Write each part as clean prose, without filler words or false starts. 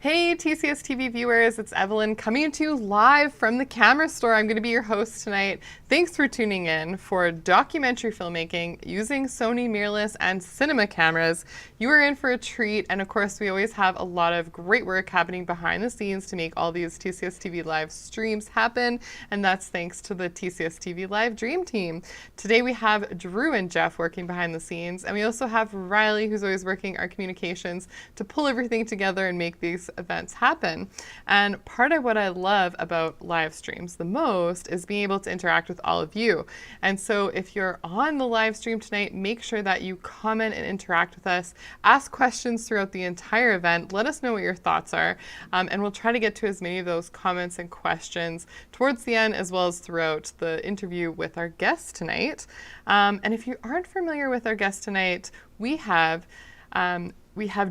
Hey TCS TV viewers, it's Evelyn coming to you live from the camera store. I'm going to be your host tonight. Thanks for tuning in for documentary filmmaking using Sony Mirrorless and cinema cameras. You are in for a treat, and of course we always have a lot of great work happening behind the scenes to make all these TCS TV live streams happen, and that's thanks to the TCS TV Live Dream Team. Today we have Drew and Jeff working behind the scenes, and we also have Riley, who's always working our communications to pull everything together and make these events happen. And part of what I love about live streams the most is being able to interact with all of you. And so if you're on the live stream tonight, make sure that you comment and interact with us, ask questions throughout the entire event, let us know what your thoughts are, and we'll try to get to as many of those comments and questions towards the end as well as throughout the interview with our guest tonight. And if you aren't familiar with our guest tonight, we have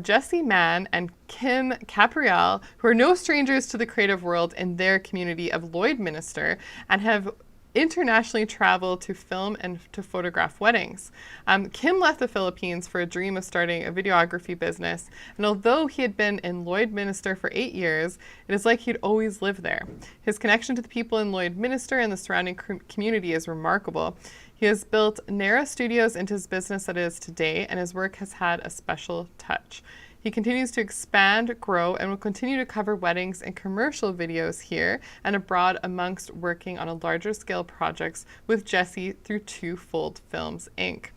Jesse Mann and Kim Capriel, who are no strangers to the creative world in their community of Lloydminster and have internationally traveled to film and to photograph weddings. Kim left the Philippines for a dream of starting a videography business, and although he had been in Lloydminster for 8 years, it is like he'd always lived there. His connection to the people in Lloydminster and the surrounding community is remarkable. He has built Nara Studios into his business that it is today, and his work has had a special touch. He continues to expand, grow, and will continue to cover weddings and commercial videos here and abroad amongst working on a larger scale projects with Jesse through Twofold Films, Inc.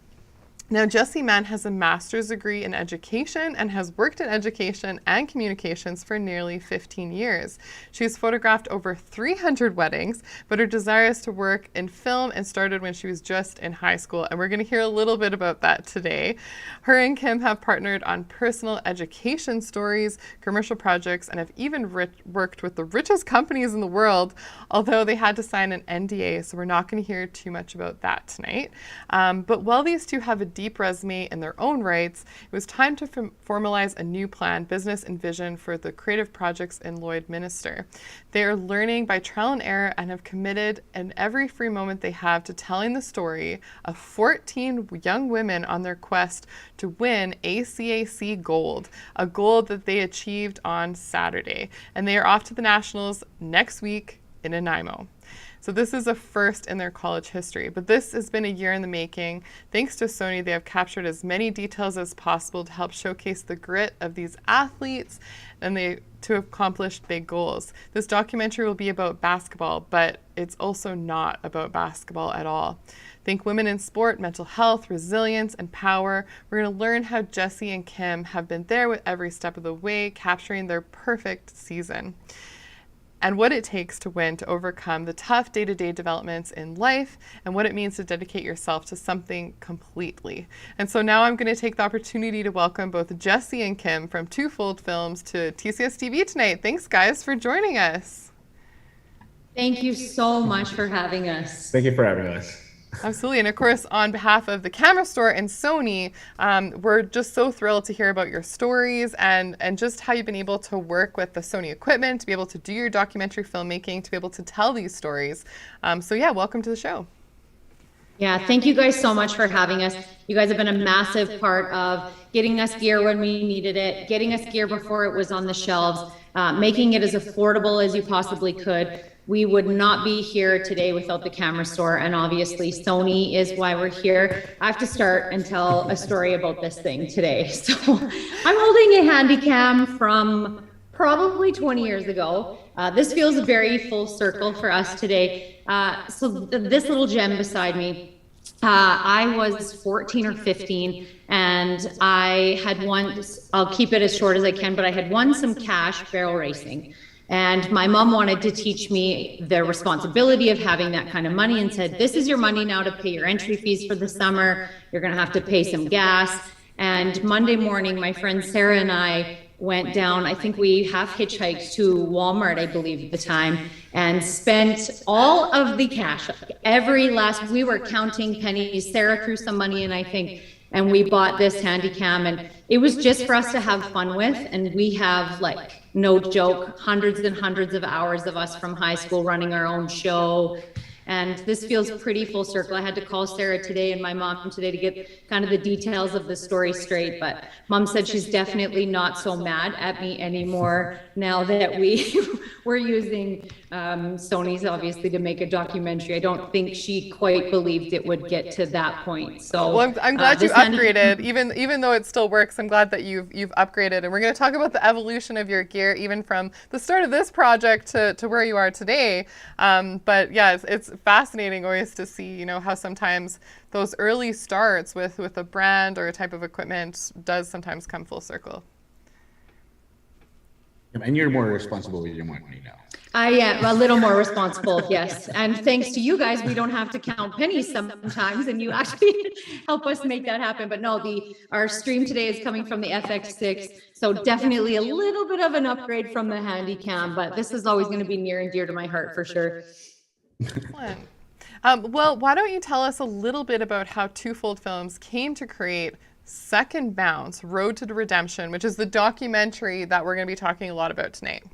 Now, Jesse Mann has a master's degree in education and has worked in education and communications for nearly 15 years. She's photographed over 300 weddings, but her desire is to work in film and started when she was just in high school, and we're going to hear a little bit about that today. Her and Kim have partnered on personal education stories, commercial projects, and have even worked with the richest companies in the world, although they had to sign an NDA, so we're not going to hear too much about that tonight. But while these two have a deep resume in their own rights, it was time to formalize a new plan, business, and vision for the creative projects in Lloydminster. They are learning by trial and error and have committed in every free moment they have to telling the story of 14 young women on their quest to win ACAC gold, a gold that they achieved on Saturday. And they are off to the Nationals next week in Nanaimo. So this is a first in their college history, but this has been a year in the making. Thanks to Sony, they have captured as many details as possible to help showcase the grit of these athletes and to accomplish big goals. This documentary will be about basketball, but it's also not about basketball at all. Think women in sport, mental health, resilience, and power. We're going to learn how Jesse and Kim have been there with every step of the way, capturing their perfect season, and what it takes to win, to overcome the tough day-to-day developments in life, and what it means to dedicate yourself to something completely. And so now I'm going to take the opportunity to welcome both Jesse and Kim from Twofold Films to TCS TV tonight. Thanks, guys, for joining us. Thank you so much for having us. Thank you for having us. Absolutely. And of course, on behalf of the camera store and Sony, we're just so thrilled to hear about your stories and just how you've been able to work with the Sony equipment, to be able to do your documentary filmmaking, to be able to tell these stories. So yeah, welcome to the show. Yeah, thank you guys so much for having us. You guys have been a massive part of getting us gear when we needed it, getting us gear before it was on the shelves, making it as affordable as you possibly could. We would not be here today without the camera store, and obviously Sony is why we're here. I have to start and tell a story about this thing today. So I'm holding a handy cam from probably 20 years ago. This feels very full circle for us today. So this little gem beside me, I was 14 or 15, and I had won, I'll keep it as short as I can, but I had won some cash barrel racing. And my mom wanted to teach me the responsibility of having that kind of money and said, this is your money now to pay your entry fees for the summer. You're going to have to pay some gas. And Monday morning, my friend Sarah and I went down, I think we half hitchhiked to Walmart, I believe at the time, and spent all of the cash, we were counting pennies. Sarah threw some money in, I think, and we bought this Handycam, and it was just for us to have fun with. And we have, like, no joke, hundreds and hundreds of hours of us from high school running our own show And this feels pretty full circle. I had to call Sarah today and my mom today to get kind of the details of the story straight, but mom said she's definitely not so mad at me anymore now that we're using Sony's obviously to make a documentary. I don't think she quite believed it would get to that point. So well, I'm glad you upgraded, even though it still works. I'm glad that you've upgraded, and we're going to talk about the evolution of your gear, even from the start of this project to where you are today. But yeah, it's fascinating always to see, you know, how sometimes those early starts with a brand or a type of equipment does sometimes come full circle. And you're more responsible with your money now. I am a little more responsible, yes. And thanks to you guys, we don't have to count pennies sometimes, and you actually help us make that happen. But no, our stream today is coming from the FX6, so definitely a little bit of an upgrade from the Handycam, but this is always going to be near and dear to my heart for sure. Excellent. Well, why don't you tell us a little bit about how Twofold Films came to create Second Bounce, Road to Redemption, which is the documentary that we're going to be talking a lot about tonight.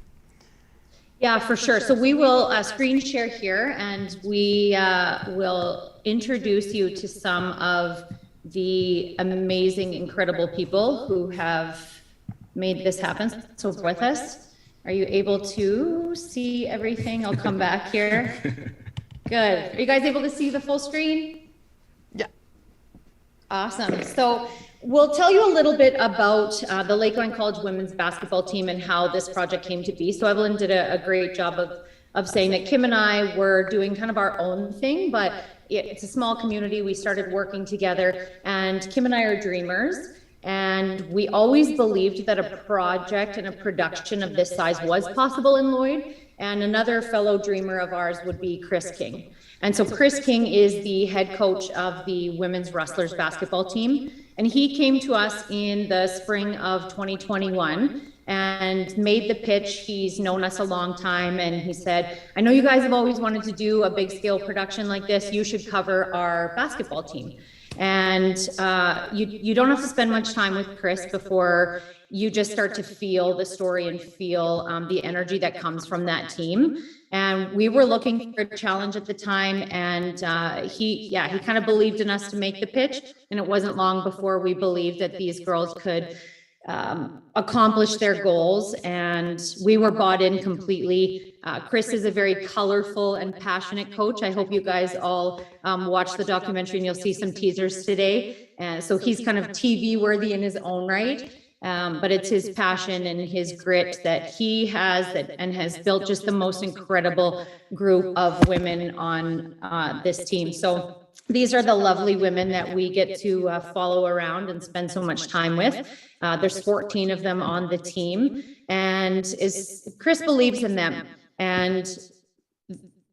Yeah, for sure. So we will screen share here, and we will introduce you to some of the amazing, incredible people who have made this happen. So with us, are you able to see everything? I'll come back here. Good. Are you guys able to see the full screen? Yeah. Awesome. So we'll tell you a little bit about the Lakeland College women's basketball team and how this project came to be. So Evelyn did a great job of saying that Kim and I were doing kind of our own thing, but it's a small community. We started working together, and Kim and I are dreamers. And we always believed that a project and a production of this size was possible in Lloyd. And another fellow dreamer of ours would be Chris King. And so Chris King is the head coach of the women's wrestlers basketball team. And he came to us in the spring of 2021 and made the pitch. He's known us a long time. And he said, I know you guys have always wanted to do a big scale production like this. You should cover our basketball team. And you don't have to spend much time with Chris before you just start to feel the story and feel the energy that comes from that team. And we were looking for a challenge at the time, and he kind of believed in us to make the pitch. And it wasn't long before we believed that these girls could accomplish their goals, and we were bought in completely. Chris is a very colorful and passionate coach. I hope you guys all watch the documentary, and you'll see some teasers today. So he's kind of TV worthy in his own right. But it's his passion and his grit that he has and has built just the most incredible group of women on this team. So these are the lovely women that we get to follow around and spend so much time with. There's 14 of them on the team, and Chris believes in them. And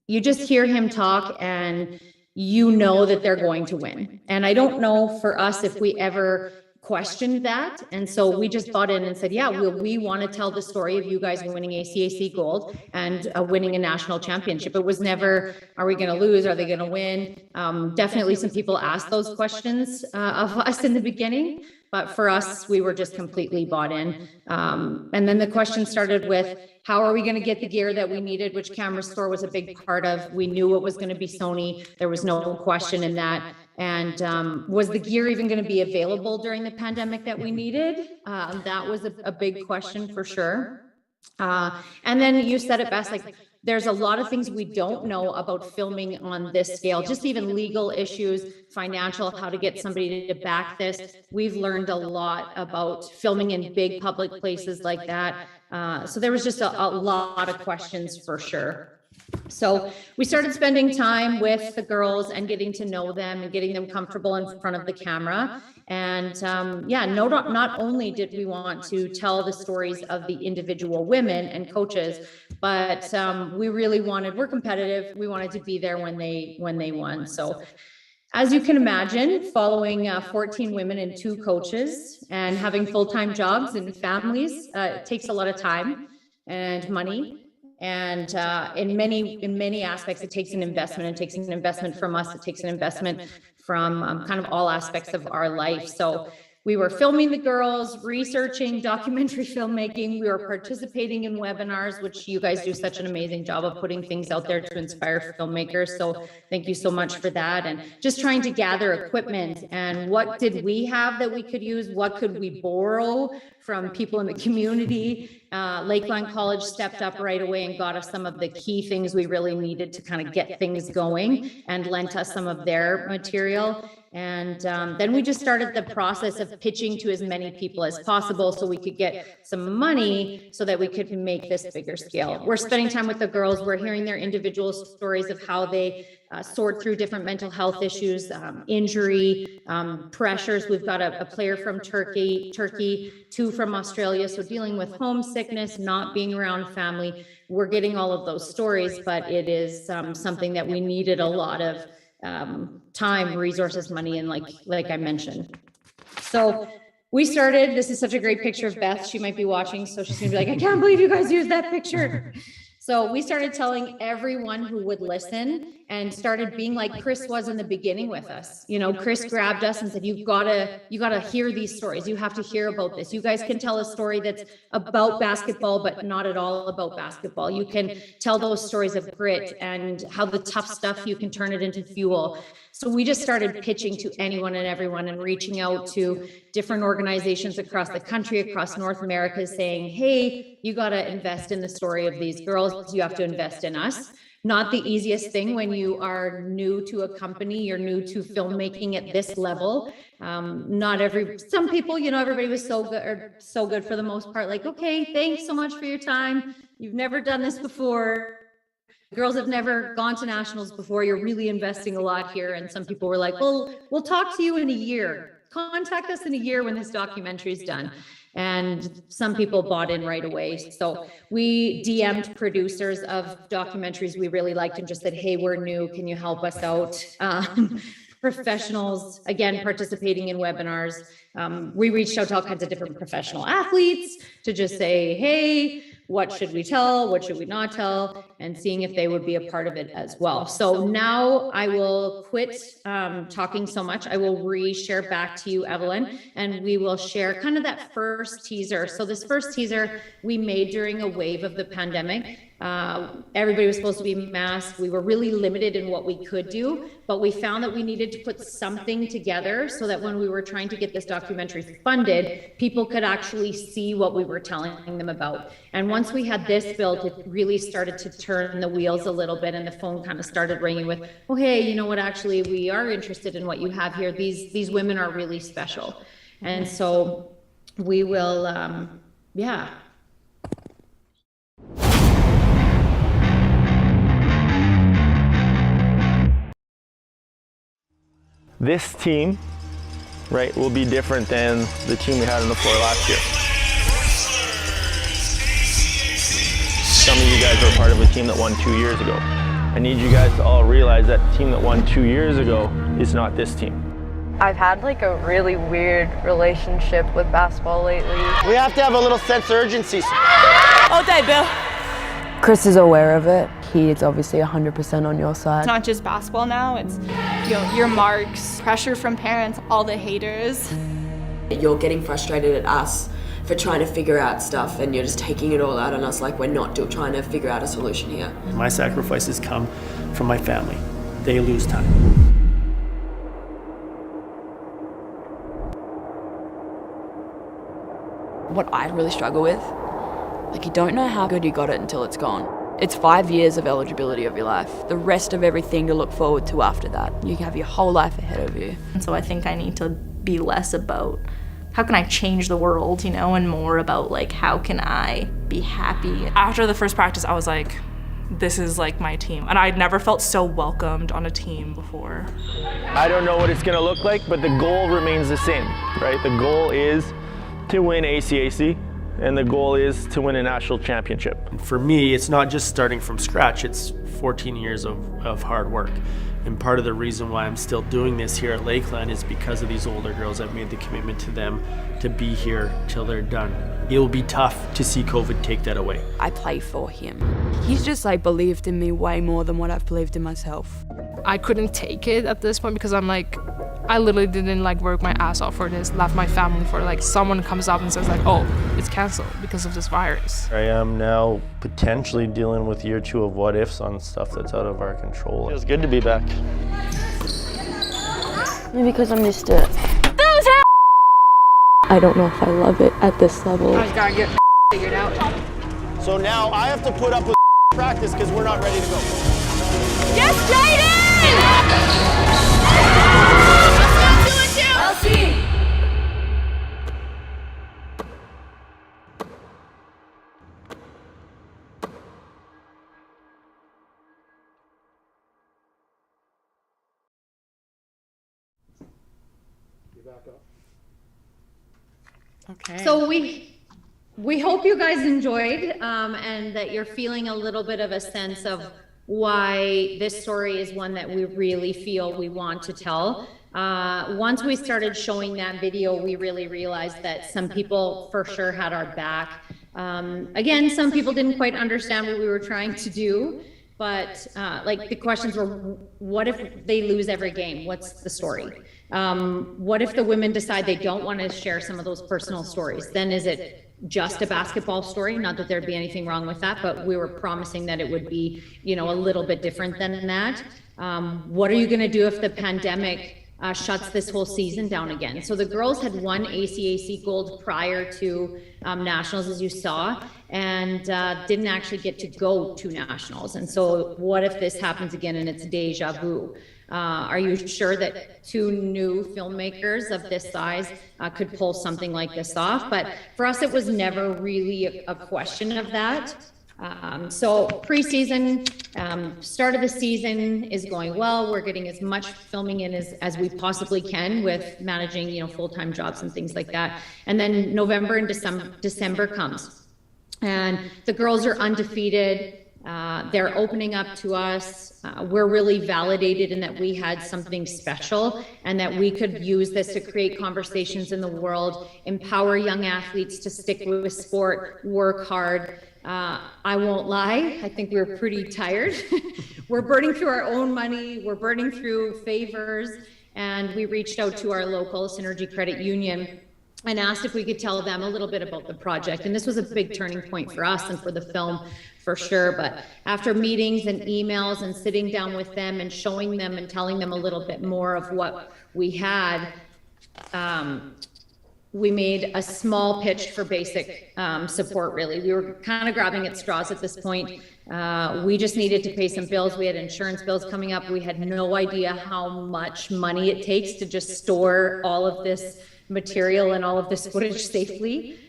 you just hear him talk and you know that they're going to win. And I don't know for us if we ever questioned that. And so we just bought in and said, yeah, we want to tell the story of you guys winning ACAC gold and winning a national championship. It was never, are we going to lose? Are they going to win? Definitely some people asked those questions of us in the beginning, but for us, we were just completely bought in. And then the question started with, how are we going to get the gear that we needed, which Camera Store was a big part of. We knew it was going to be Sony. There was no question in that. And was the gear even going to be available during the pandemic that we needed? That was a big question for sure. And then you said it best, like, there's a lot of things we don't know about filming on this scale, just even legal issues, financial, how to get somebody to back this. We've learned a lot about filming in big public places like that. So there was just a lot of questions for sure. So we started spending time with the girls and getting to know them and getting them comfortable in front of the camera. And not only did we want to tell the stories of the individual women and coaches, but we really we're competitive. We wanted to be there when they won. So as you can imagine, following 14 women and 2 coaches and having full-time jobs and families, it takes a lot of time and money. And in many aspects, it takes an investment. It takes an investment from us. It takes an investment from kind of all aspects of our life. So We were filming the girls, researching documentary filmmaking. We were participating in webinars, which you guys do such an amazing job of putting things out there to inspire filmmakers. So thank you so much for that. And just trying to gather equipment and what did we have that we could use? What could we borrow from people in the community? Lakeland College stepped up right away and got us some of the key things we really needed to kind of get things going and lent us some of their material. And then we just started the process of pitching to as many people as possible so we could get some money so that we could make this bigger scale. We're spending time with the girls. We're hearing their individual stories of how they sort through different mental health issues, injury, pressures. We've got a player from Turkey, two from Australia. So dealing with homesickness, not being around family. We're getting all of those stories, but it is something that we needed a lot of time, resources, money, and like I mentioned. So we started, this is such a great picture of Beth. She might be watching, so she's gonna be like, I can't believe you guys used that picture. So we started telling everyone who would listen and started being like Chris was in the beginning with us. You know, Chris grabbed us and said, you gotta hear these stories. You have to hear about this. You guys can tell a story that's about basketball, but not at all about basketball. You can tell those stories of grit and how the tough stuff, you can turn it into fuel. So we just started pitching to anyone and everyone and reaching out to different organizations across the country, across North America, saying, hey, you got to invest in the story of these girls. You have to invest in us. Not the easiest thing when you are new to a company, you're new to filmmaking at this level. Some people, you know, everybody was so good for the most part. Like, okay, thanks so much for your time. You've never done this before. Girls have never gone to nationals before. You're really investing a lot here. And some people were like, well, we'll talk to you in a year. Contact us in a year when this documentary is done. And some people bought in right away. So we DM'd producers of documentaries we really liked and just said, hey, we're new. Can you help us out? Professionals, again, participating in webinars. We reached out to all kinds of different professional athletes to just say, hey, what should we tell? What should we not tell? And seeing if they would be a part of it as well. So now I will quit talking so much. I will re-share back to you, Evelyn, and we will share kind of that first teaser. So this first teaser we made during a wave of the pandemic. Everybody was supposed to be masked. We were really limited in what we could do, but we found that we needed to put something together so that when we were trying to get this documentary funded, people could actually see what we were telling them about. And once we had this built, it really started to turn the wheels a little bit, and the phone kind of started ringing with, oh, hey, you know what, actually, we are interested in what you have here. These women are really special. And so we will, yeah. This team, right, will be different than the team we had on the floor last year. Some of you guys are part of a team that won 2 years ago. I need you guys to all realize that the team that won 2 years ago is not this team. I've had like a really weird relationship with basketball lately. We have to have a little sense of urgency. All day, Bill. Chris is aware of it. He is obviously 100% on your side. It's not just basketball now, it's your marks, pressure from parents, all the haters. You're getting frustrated at us for trying to figure out stuff, and you're just taking it all out on us like we're not trying to figure out a solution here. My sacrifices come from my family. They lose time. What I really struggle with, like, you don't know how good you got it until it's gone. It's 5 years of eligibility of your life. The rest of everything to look forward to after that. You have your whole life ahead of you. And so I think I need to be less about how can I change the world, you know, and more about like how can I be happy. After the first practice, I was like, this is like my team. And I'd never felt so welcomed on a team before. I don't know what it's gonna look like, but the goal remains the same, right? The goal is to win ACAC, and the goal is to win a national championship. For me, it's not just starting from scratch, it's 14 years of hard work. And part of the reason why I'm still doing this here at Lakeland is because of these older girls. I've made the commitment to them to be here till they're done. It will be tough to see COVID take that away. I play for him. He's just like believed in me way more than what I've believed in myself. I couldn't take it at this point because I'm like, I literally didn't like work my ass off for this, left my family for like someone comes up and says like, oh, it's canceled because of this virus. I am now potentially dealing with year 2 of what ifs on stuff that's out of our control. Feels good to be back. Maybe because I'm used to it. I don't know if I love it at this level. I just gotta get figured out. So now I have to put up with practice because we're not ready to go. Yes, Jaden! I'll see. Okay. So we hope you guys enjoyed and that you're feeling a little bit of a sense of why this story is one that we really feel we want to tell. Once we started showing that video, we really realized that some people for sure had our back. Again, some people didn't quite understand what we were trying to do, but like the questions were, what if they lose every game? What's the story? What if the women decide they don't want to share some of those personal stories? Then is it just a basketball story? Not that there'd be anything wrong with that, but we were promising that it would be, you know, a little bit different than that. What are you going to do if the pandemic shuts this whole season down again? So the girls had won ACAC gold prior to nationals, as you saw, and didn't actually get to go to nationals. And so what if this happens again and it's deja vu? Are you sure that 2 new filmmakers of this size could pull something like this off? But for us, it was never really a question of that. So preseason, start of the season is going well. We're getting as much filming in as we possibly can with managing, you know, full-time jobs and things like that. And then November and December comes, and the girls are undefeated. They're opening up to us. We're really validated in that we had something special and that we could use this to create conversations in the world, empower young athletes to stick with sport, work hard. I won't lie, I think we're pretty tired. We're burning through our own money, we're burning through favors, and we reached out to our local Synergy Credit Union and asked if we could tell them a little bit about the project. And this was a big turning point for us and for the film for sure. But after meetings and emails and sitting down with them and showing them and telling them a little bit more of what we had, we made a small pitch for basic support, really. We were kind of grabbing at straws at this point. We just needed to pay some bills. We had insurance bills coming up. We had no idea how much money it takes to just store all of this material and all of this footage safely.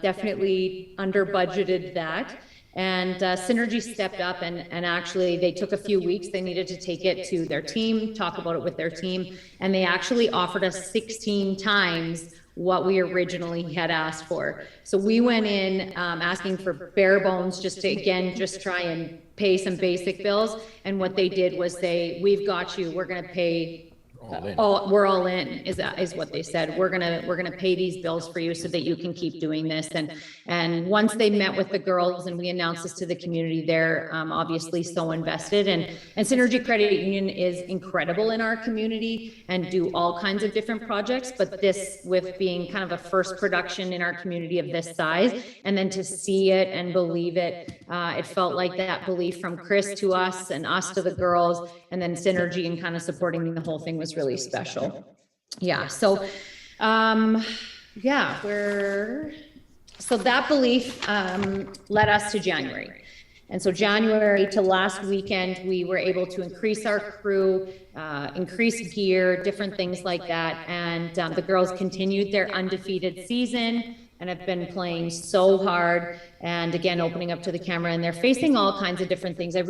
Definitely under budgeted that. And Synergy stepped up and actually they took a few weeks. They needed to take it to their team, talk about it with their team. And they actually offered us 16 times what we originally had asked for. So we went in asking for bare bones just to, again, just try and pay some basic bills. And what they did was say, we've got you, we're gonna pay we're all in is what they said. We're gonna pay these bills for you so that you can keep doing this. And once they met with the girls and we announced this to the community, they're obviously so invested. And Synergy Credit Union is incredible in our community and do all kinds of different projects. But this, with being kind of a first production in our community of this size, and then to see it and believe it, it felt like that belief from Chris to us and us to the girls, and then Synergy and kind of supporting the whole thing was really special. Yeah, so yeah, so that belief led us to January. And so January to last weekend, we were able to increase our crew, increase gear, different things like that. And the girls continued their undefeated season and have been playing so hard, and again, opening up to the camera, and they're facing all kinds of different things. I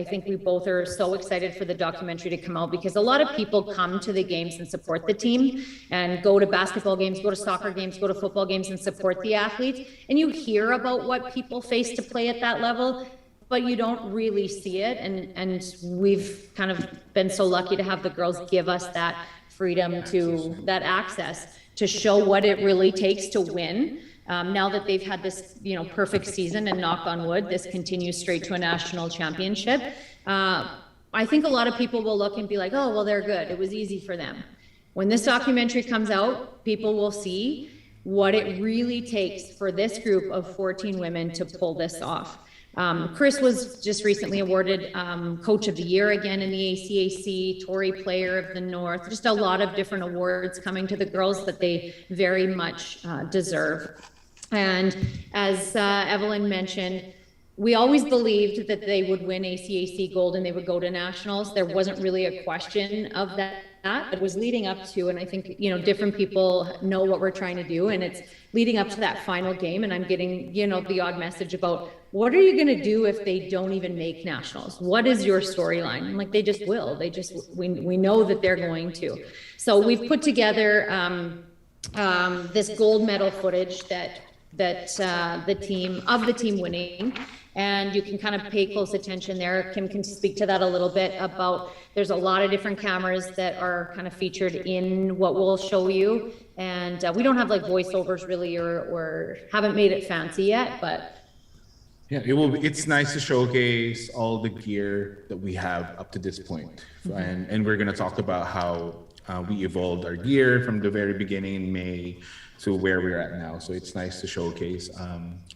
think we both are so excited for the documentary to come out, because a lot of people come to the games and support the team and go to basketball games, go to soccer games, go to football games and support the athletes. And you hear about what people face to play at that level, but you don't really see it. And we've kind of been so lucky to have the girls give us that freedom to that access to show what it really takes to win. Now that they've had this, perfect season, and knock on wood, this continues straight to a national championship. I think a lot of people will look and be like, oh, well, they're good. It was easy for them. When this documentary comes out, people will see what it really takes for this group of 14 women to pull this off. Chris was just recently awarded Coach of the Year again in the ACAC, Tory Player of the North, just a lot of different awards coming to the girls that they very much deserve. And as Evelyn mentioned, we always believed that they would win ACAC gold and they would go to nationals. There wasn't really a question of that. It was leading up to, and I think, you know, different people know what we're trying to do, and it's leading up to that final game. And I'm getting, you know, the odd message about, what are you going to do if they don't even make nationals? What is your storyline? I'm like, they just will. They just, we know that they're going to. So we've put together this gold medal footage that the team winning. And you can kind of pay close attention there. Kim can speak to that a little bit about, there's a lot of different cameras that are kind of featured in what we'll show you. And we don't have like voiceovers really, or haven't made it fancy yet, but. Yeah, it's nice to showcase all the gear that we have up to this point. And we're gonna talk about how we evolved our gear from the very beginning in May to where we're at now. So it's nice to showcase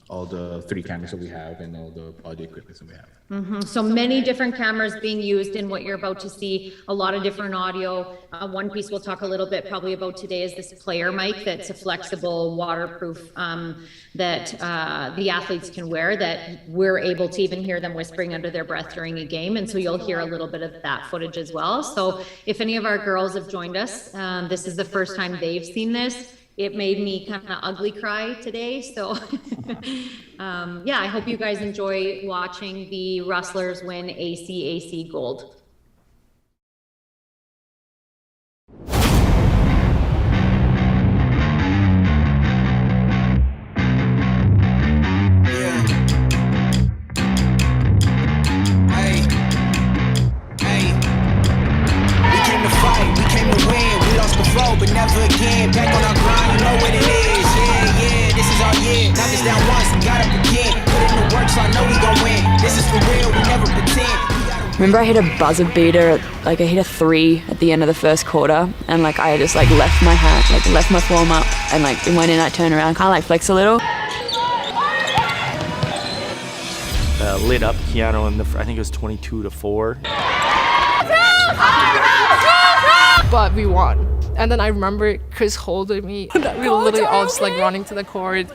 all the 3 cameras that we have and all the audio equipment that we have. So many different cameras being used in what you're about to see, a lot of different audio. One piece we'll talk a little bit probably about today is this player mic that's a flexible, waterproof, that the athletes can wear, that we're able to even hear them whispering under their breath during a game. And so you'll hear a little bit of that footage as well. So if any of our girls have joined us, this is the first time they've seen this. It made me kind of ugly cry today. So yeah, I hope you guys enjoy watching the Rustlers win ACAC gold. But never again, back on our grind, you know what it is. Yeah, this is our year. Knock us down once, we got up again. Put in the work, so I know we gon' win. This is for real, we never pretend. Remember I hit a buzzer beater, I hit a 3 at the end of the first quarter, and I just left my hand, left my form up, and it went in, I turned around, kind of flex a little. Lit up piano in I think it was 22-4. But we won. And then I remember Chris holding me. We were literally all just running to the court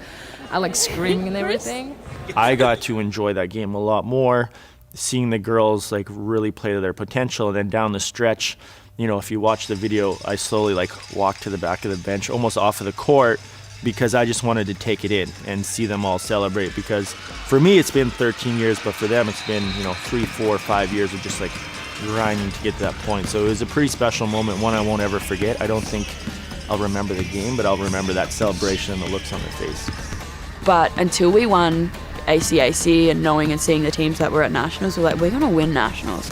and screaming and everything. I got to enjoy that game a lot more, seeing the girls really play to their potential. And then down the stretch, you know, if you watch the video, I slowly walked to the back of the bench, almost off of the court, because I just wanted to take it in and see them all celebrate. Because for me, it's been 13 years, but for them, it's been, 3, 4, 5 years of just grinding to get to that point. So it was a pretty special moment, one I won't ever forget. I don't think I'll remember the game, but I'll remember that celebration and the looks on their face. But until we won ACAC and knowing and seeing the teams that were at nationals, we're we're gonna win nationals.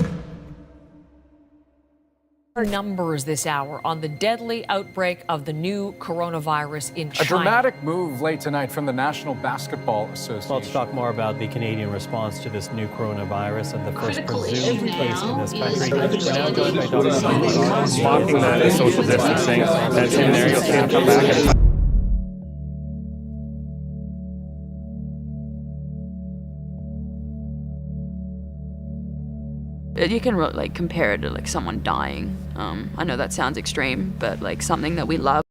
Numbers this hour on the deadly outbreak of the new coronavirus in China. A dramatic move late tonight from the National Basketball Association. Let's talk more about the Canadian response to this new coronavirus and the first presumed case in this country. We're now joined by Dr. Mocking that as social distancing. That's in there. You'll see him come back. You can compare it to someone dying. I know that sounds extreme, but something that we love.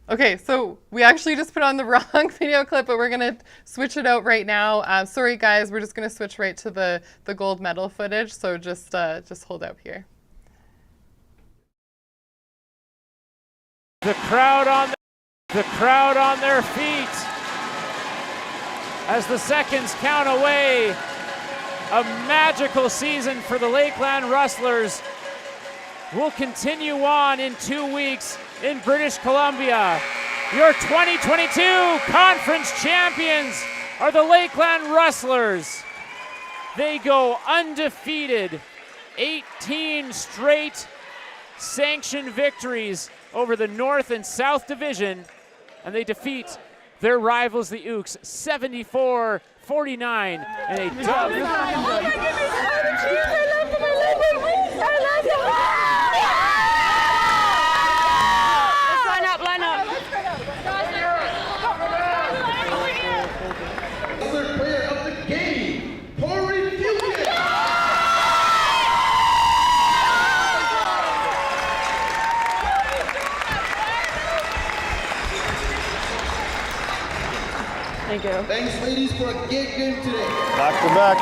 Okay, so we actually just put on the wrong video clip, but we're gonna switch it out right now. Sorry guys, we're just gonna switch right to the gold medal footage. So just hold out here. The crowd on their feet. As the seconds count away, a magical season for the Lakeland Rustlers will continue on in 2 weeks in British Columbia. Your 2022 conference champions are the Lakeland Rustlers. They go undefeated, 18 straight sanctioned victories over the North and South Division, and they defeat their rivals, the Ooks, 49 and a dub. Line up. Player of the game, Thank you. Thanks, ladies, for a great game today. Back to back.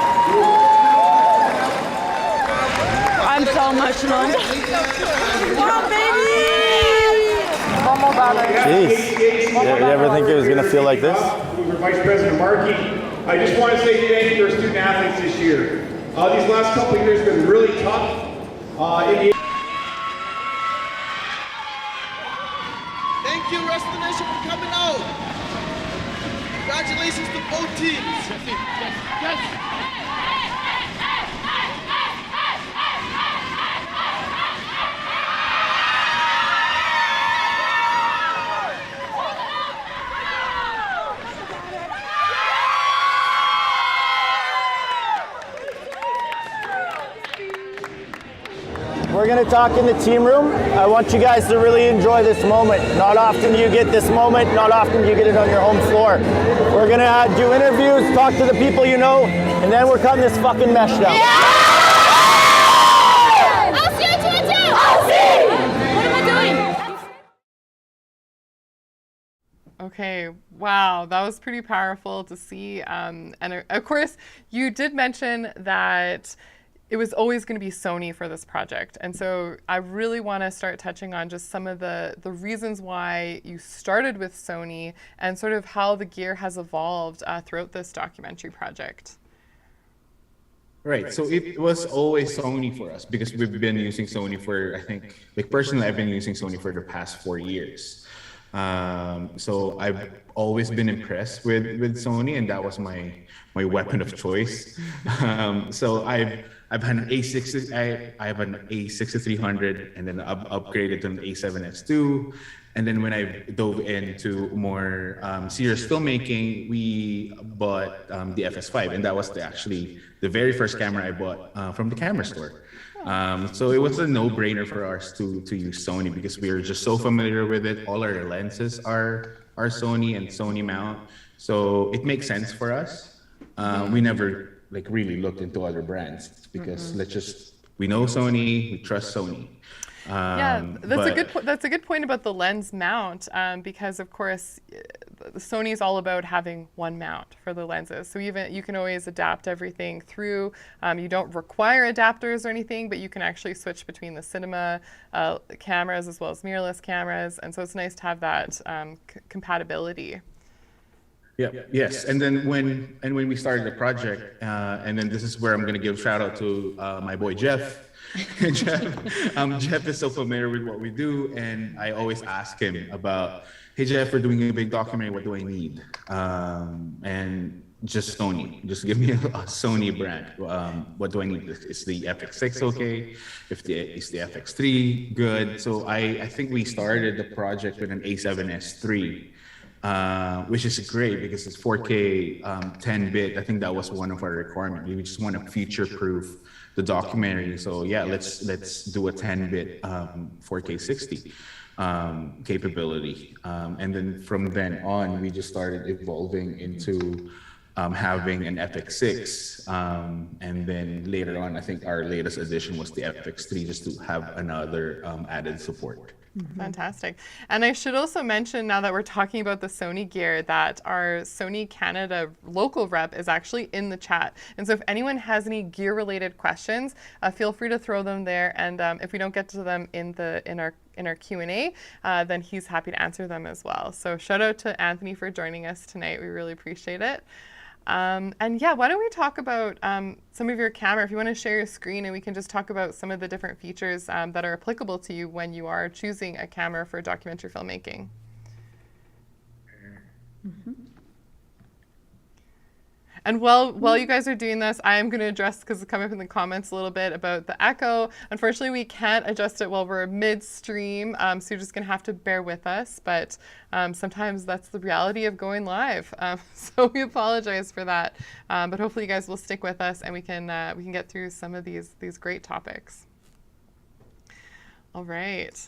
I'm so emotional. Wow, baby! One more battery. Jeez. You ever think it was going to feel like this? Vice President Markey, I just want to say thank you to our student athletes this year. These last couple of years have been really tough. Thank you, rest of the nation, for coming out. Congratulations to both teams. Yes. We're going to talk in the team room. I want you guys to really enjoy this moment. Not often do you get this moment, not often do you get it on your home floor. We're going to do interviews, talk to the people you know, and then we're cutting this fucking mesh down. I'll see you too. I'll see. What am I doing? Okay, wow, that was pretty powerful to see. And of course, you did mention that it was always going to be Sony for this project. And so I really want to start touching on just some of the reasons why you started with Sony and sort of how the gear has evolved throughout this documentary project. Right, so it was always Sony for us because we've been using Sony for, I think, like personally, I've been using Sony for the past 4 years. So I've always been impressed with Sony, and that was my weapon of choice. So I've had an A6, I have an A6300, and then upgraded to an A7S II. And then when I dove into more serious filmmaking, we bought the FS5, and that was actually the very first camera I bought from the camera store. So it was a no-brainer for us to use Sony because we were just so familiar with it. All our lenses are Sony and Sony mount, so it makes sense for us. We never really looked into other brands because we know Sony, we trust Sony. Yeah, that's a good point about the lens mount because of course Sony is all about having one mount for the lenses. So you can always adapt everything through. You don't require adapters or anything, but you can actually switch between the cinema cameras as well as mirrorless cameras, and so it's nice to have that compatibility. Yeah. Yes. And then when we started the project, and then this is where I'm going to give a shout out to my boy Jeff. Jeff is so familiar with what we do, and I always ask him about, hey Jeff, we're doing a big documentary, what do I need? And just Sony, just give me a Sony brand. What do I need? Is the FX6 okay? Is the FX3 good? So I think we started the project with an A7S III. Which is great because it's 4K 10-bit. I think that was one of our requirements. We just want to future-proof the documentary. So yeah, let's do a 10-bit 4K 60 capability. And then from then on, we just started evolving into having an FX6. And then later on, I think our latest addition was the FX3 just to have another added support. Fantastic. And I should also mention, now that we're talking about the Sony gear, that our Sony Canada local rep is actually in the chat. And so if anyone has any gear-related questions, feel free to throw them there. And if we don't get to them in our Q&A, then he's happy to answer them as well. So shout out to Anthony for joining us tonight. We really appreciate it. And yeah, why don't we talk about some of your camera, if you want to share your screen, and we can just talk about some of the different features that are applicable to you when you are choosing a camera for documentary filmmaking. And while you guys are doing this, I am going to address, because it's coming up in the comments a little bit about the echo. Unfortunately, we can't adjust it while we're midstream, so you're just going to have to bear with us. But sometimes that's the reality of going live. So we apologize for that. But hopefully you guys will stick with us, and we can get through some of these great topics. All right.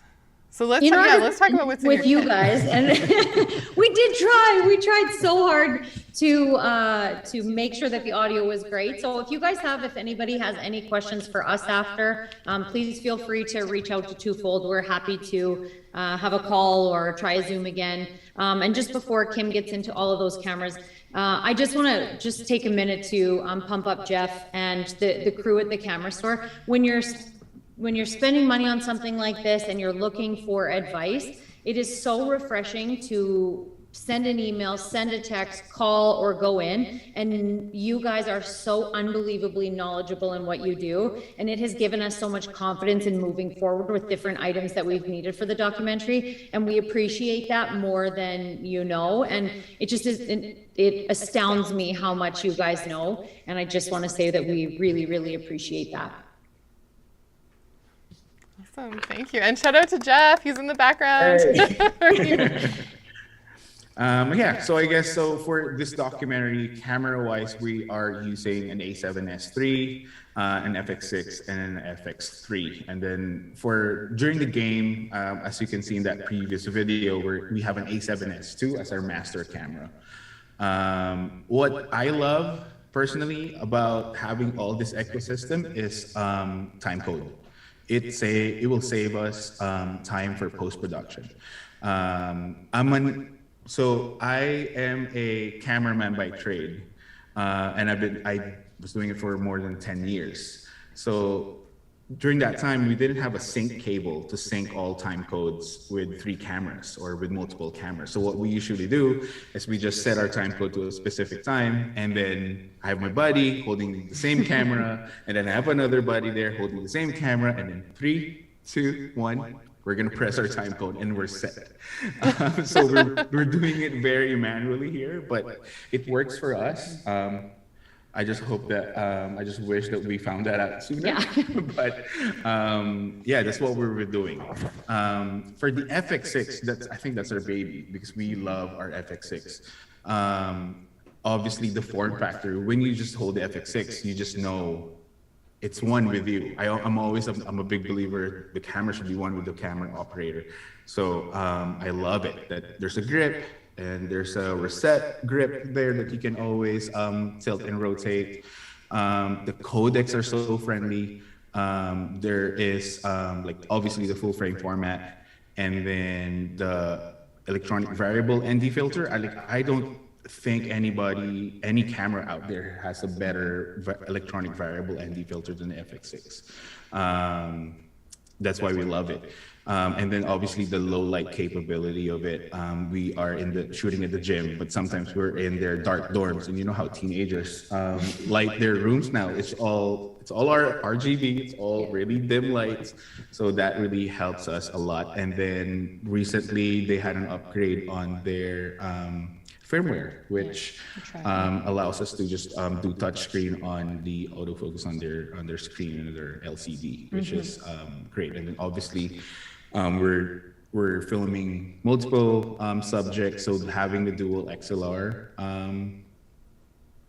So let's talk about what's in with your you kit. guys, and we did try. We tried so hard to make sure that the audio was great. So if anybody has any questions for us after, please feel free to reach out to Twofold. We're happy to have a call or try a Zoom again. And just before Kim gets into all of those cameras, I just want to take a minute to pump up Jeff and the crew at the camera store. When you're spending money on something like this and you're looking for advice, it is so refreshing to send an email, send a text, call, or go in. And you guys are so unbelievably knowledgeable in what you do. And it has given us so much confidence in moving forward with different items that we've needed for the documentary. And we appreciate that more than you know. And it just is, it astounds me how much you guys know. And I just want to say that we really, really appreciate that. Awesome, thank you. And shout out to Jeff, he's in the background. Hey. Yeah, so I guess for this documentary, camera-wise, we are using an A7S III, an FX6, and an FX3. And then during the game, as you can see in that previous video, we have an A7S II as our master camera. What I love personally about having all this ecosystem is time code. It will save us time for post-production. So I am a cameraman by trade, and I was doing it for more than 10 years. So during that time, we didn't have a sync cable to sync all time codes with 3 cameras or with multiple cameras. So what we usually do is we just set our time code to a specific time, and then I have my buddy holding the same camera, and then I have another buddy there holding the same camera, and then 3, 2, 1, we're gonna press our time code and we're set. So we're doing it very manually here, but it works for us. I just hope that, I just wish that we found that out sooner. Yeah. But yeah, that's what we were doing. For the FX6, I think that's our baby, because we love our FX6. Obviously the form factor, when you just hold the FX6, you just know it's one with you. I'm a big believer the camera should be one with the camera operator. So I love it that there's a grip, and there's a reset grip there that you can always tilt and rotate. The codecs are so friendly. There is obviously the full frame format, and then the electronic variable ND filter. I don't think any camera out there has a better electronic variable ND filter than the FX6. That's why we love it. And then obviously the low light capability of it. We are shooting at the gym, but sometimes we're in their dark dorms, and you know how teenagers light their rooms now. It's all our RGB, it's all really dim lights. So that really helps us a lot. And then recently they had an upgrade on their firmware, which allows us to just do touchscreen on the autofocus on their screen and their LCD, which is great. And then obviously we're filming multiple subjects, so having the dual XLR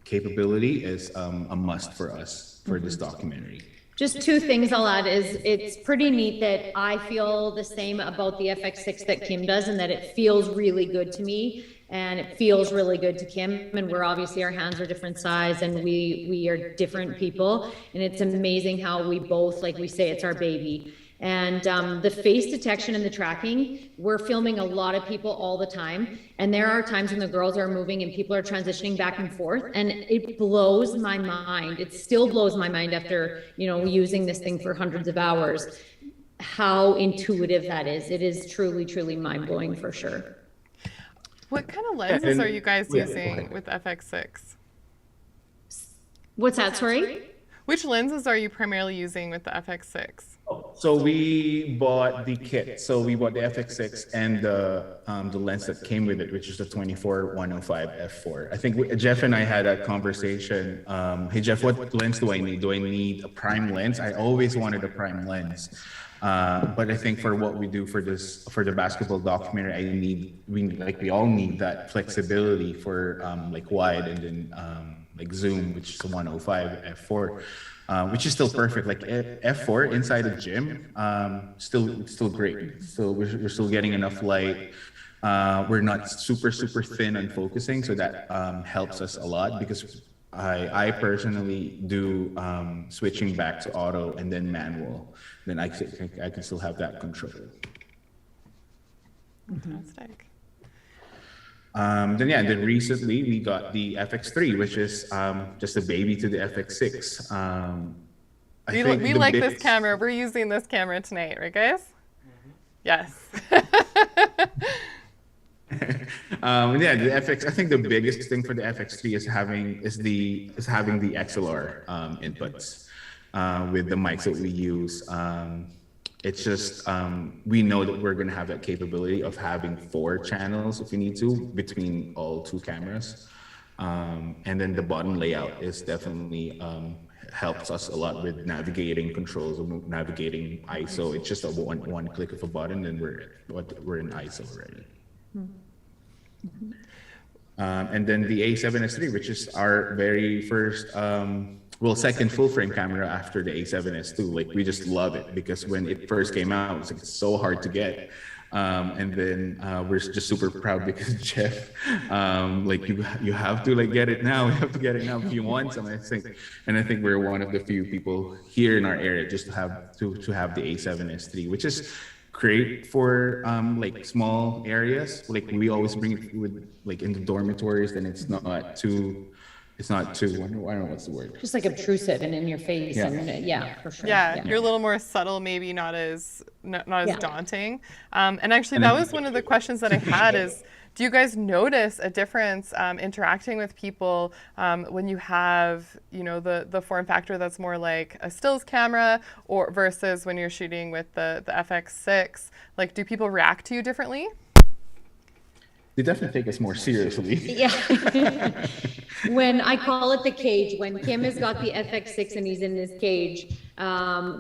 capability is a must for us for this documentary. Just 2 things I'll add is it's pretty neat that I feel the same about the FX6 that Kim does, and that it feels really good to me and it feels really good to Kim. And we're obviously, our hands are different size and we are different people. And it's amazing how we both, like we say, it's our baby. And the face detection and the tracking, we're filming a lot of people all the time. And there are times when the girls are moving and people are transitioning back and forth. And it blows my mind. It still blows my mind after, using this thing for hundreds of hours, how intuitive that is. It is truly, truly mind blowing for sure. What kind of lenses are you guys using with FX6? What's that, sorry? Which lenses are you primarily using with the FX6? So we bought the kit. So we bought the FX6 and the lens that came with it, which is the 24-105 f4. I think Jeff and I had a conversation. Hey Jeff, what lens do I need? Do I need a prime lens? I always wanted a prime lens. But I think for what we do for the basketball documentary, we all need that flexibility for like wide and then like zoom, which is 105 f4. Which is still perfect. Like f4 inside a gym, still great. So we're still getting enough light. We're not super thin on focusing, so that helps us a lot because I personally do switching back to auto and then manual. Then I can still have that control. Fantastic. Then recently we got the FX3, which is just a baby to the FX6. We like this camera. We're using this camera tonight, right, guys? Yes. The FX. I think the biggest thing for the FX3 is having the XLR inputs with the mics that we use. It's just, we know that we're going to have that capability of having 4 channels if we need to between all 2 cameras. And then the button layout is definitely helps us a lot with navigating controls, navigating ISO. It's just a one click of a button and we're in ISO already. And then the A7S III, which is our very first, second full frame camera after the A7S II. Like we just love it because when it first came out, it was like so hard to get. And then we're just super proud because Jeff, you have to get it now. You have to get it now if you want some. I think we're one of the few people here in our area just to have the A7S III, which is great for small areas. Like we always bring it with in the dormitories, then it's not too. I don't know what's the word. Just obtrusive and in your face, for sure. Yeah, you're a little more subtle, maybe not as daunting. And actually, that was one of the questions that I had is, do you guys notice a difference interacting with people when you have, the form factor that's more like a stills camera or versus when you're shooting with the FX6? Like, do people react to you differently? They definitely take us more seriously. Yeah. When I call it the cage, when Kim has got the FX6 and he's in this cage,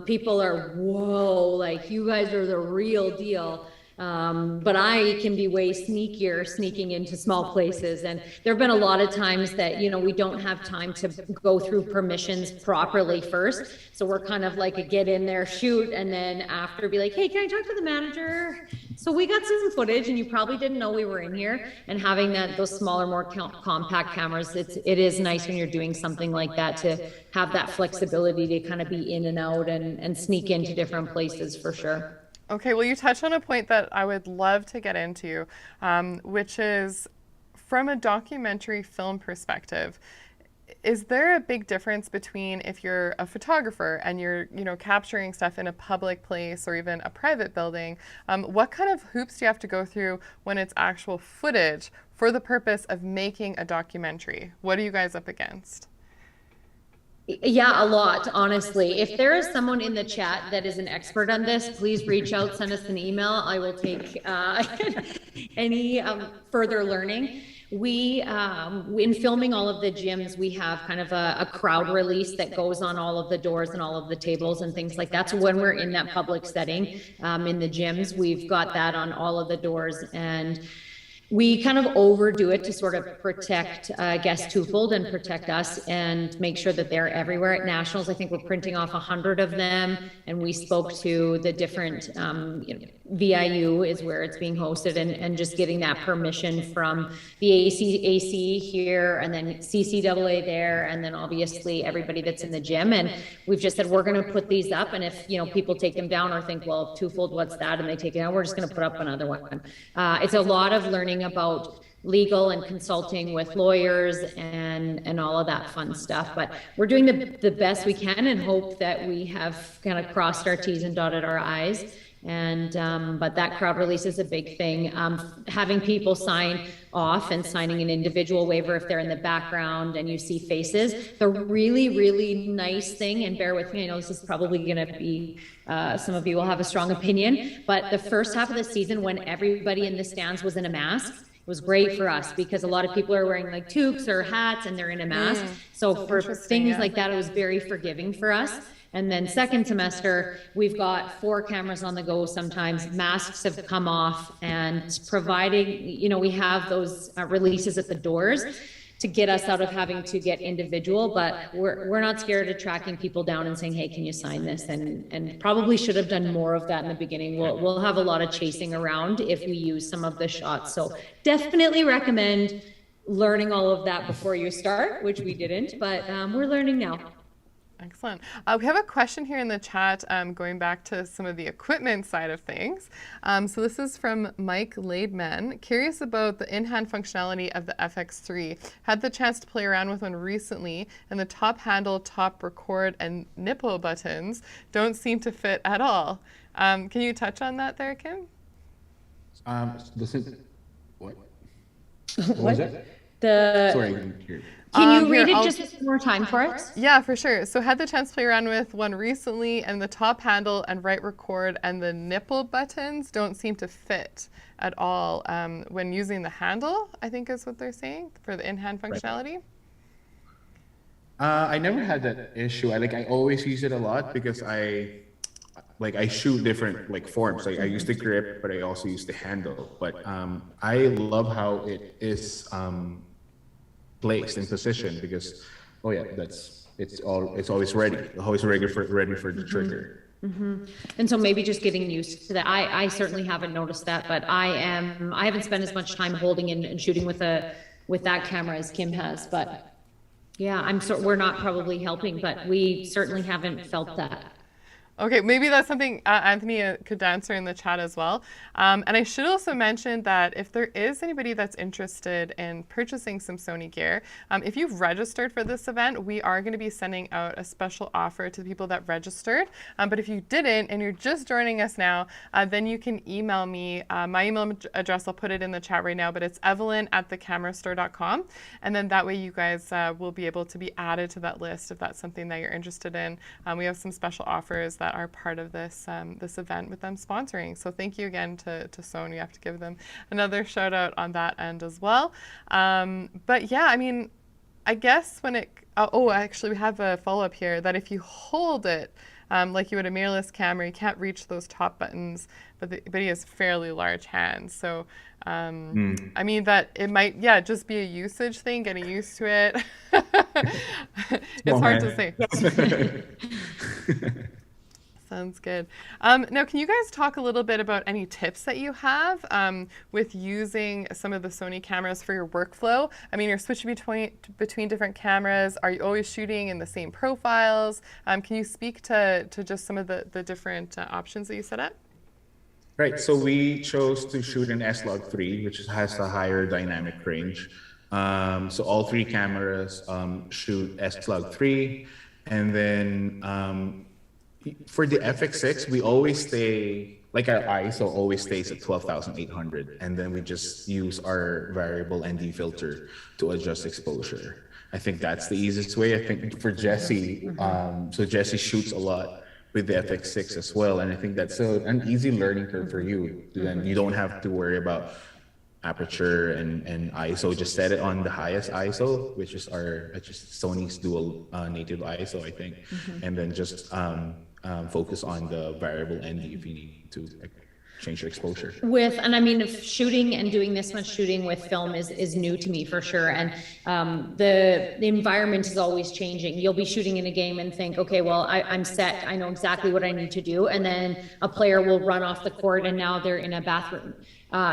people are, whoa, you guys are the real deal. But I can be way sneakier sneaking into small places. And there have been a lot of times that, we don't have time to go through permissions properly first. So we're kind of like a get in there, shoot, and then after be like, hey, can I talk to the manager? So we got some footage and you probably didn't know we were in here. And having those smaller, more compact cameras, it is nice when you're doing something like that to have that flexibility to kind of be in and out and sneak into different places for sure. Okay, well, you touched on a point that I would love to get into, which is from a documentary film perspective, is there a big difference between if you're a photographer and you're, capturing stuff in a public place or even a private building? What kind of hoops do you have to go through when it's actual footage for the purpose of making a documentary? What are you guys up against? Yeah, a lot, honestly. If there is someone in the chat that is an expert on this, please reach out, send us an email. I will take any further learning. We, in filming all of the gyms, we have kind of a crowd release that goes on all of the doors and all of the tables and things like that. So when we're in that public setting in the gyms, we've got that on all of the doors, and we kind of overdo it to sort of protect guest twofold and protect us and make sure that they're everywhere at nationals. I think we're printing off 100 of them, and we spoke to the different VIU is where it's being hosted, and just getting that permission from the AC here, and then CCAA there, and then obviously everybody that's in the gym. And we've just said we're going to put these up, and if people take them down or think, well, twofold, what's that, and they take it down, we're just going to put up another one. It's a lot of learning about legal and consulting with lawyers and all of that fun stuff, but we're doing the best we can and hope that we have kind of crossed our T's and dotted our I's. And but that crowd release is a big thing. Having people sign off and signing an individual waiver if they're in the background and you see faces. The really, really nice thing, and bear with me, I know this is probably going to be, some of you will have a strong opinion, but the first half of the season when everybody in the stands was in a mask, it was great for us because a lot of people are wearing like toques or hats and they're in a mask. So for things like that, it was very forgiving for us. And then second semester, we've got 4 cameras on the go sometimes. Masks have come off, and providing, you know, we have those releases at the doors to get us out of having to get individual, but we're not scared of tracking people down and saying, hey, can you sign this? And probably should have done more of that in the beginning. We'll have a lot of chasing around if we use some of the shots. So definitely recommend learning all of that before you start, which we didn't, but we're learning now. Excellent. We have a question here in the chat going back to some of the equipment side of things. So this is from Mike Laidman. Curious about the in-hand functionality of the FX3. Had the chance to play around with one recently, and the top handle, top record, and nipple buttons don't seem to fit at all. Can you touch on that there, Kim? What? What was it? Sorry, I didn't hear. Can you read it just one more time for us? Yeah, for sure. So had the chance to play around with one recently, and the top handle and right record and the nipple buttons don't seem to fit at all when using the handle, I think is what they're saying, for the in-hand functionality. I never had that issue. I always use it a lot because I shoot different forms. Like I use the grip, but I also use the handle. But I love how it is placed in position because, it's always ready. Always ready for the trigger. Mm-hmm. And so maybe just getting used to that. I certainly haven't noticed that, but I haven't spent as much time holding and shooting with that camera as Kim has. But yeah, we're not probably helping, but we certainly haven't felt that. Okay, maybe that's something Anthony could answer in the chat as well. And I should also mention that if there is anybody that's interested in purchasing some Sony gear, if you've registered for this event, we are going to be sending out a special offer to the people that registered. But if you didn't and you're just joining us now, then you can email me. My email address, I'll put it in the chat right now, but it's evelyn@thecamerastore.com. And then that way you guys will be able to be added to that list if that's something that you're interested in. We have some special offers that are part of this this event with them sponsoring. So thank you again to Sony. You have to give them another shout out on that end as well. But yeah, I mean, I guess when it, actually we have a follow-up here that if you hold it like you would a mirrorless camera, you can't reach those top buttons, but he has fairly large hands. So I mean that it might, just be a usage thing, getting used to it. It's hard to say. Sounds good. Now, can you guys talk a little bit about any tips that you have with using some of the Sony cameras for your workflow? I mean, you're switching between different cameras. Are you always shooting in the same profiles? Can you speak to just some of the different options that you set up? Right. So we chose to shoot an S-Log3, which has a higher dynamic range. So all 3 cameras shoot S-Log3, and then for the FX6, we always stay, like our ISO always stays at 12,800, and then we just use our variable ND filter to adjust exposure. I think that's the easiest way. I think for Jesse, so Jesse shoots a lot with the FX6 as well, and I think that's an easy learning curve for you. Then you don't have to worry about aperture and ISO. Just set it on the highest ISO, which is Sony's dual native ISO, I think, and then just focus on the variable ND if you need to change your exposure. And I mean, if shooting and doing this much shooting with film is new to me for sure. And the environment is always changing. You'll be shooting in a game and think, okay, well, I'm set. I know exactly what I need to do. And then a player will run off the court and now they're in a bathroom.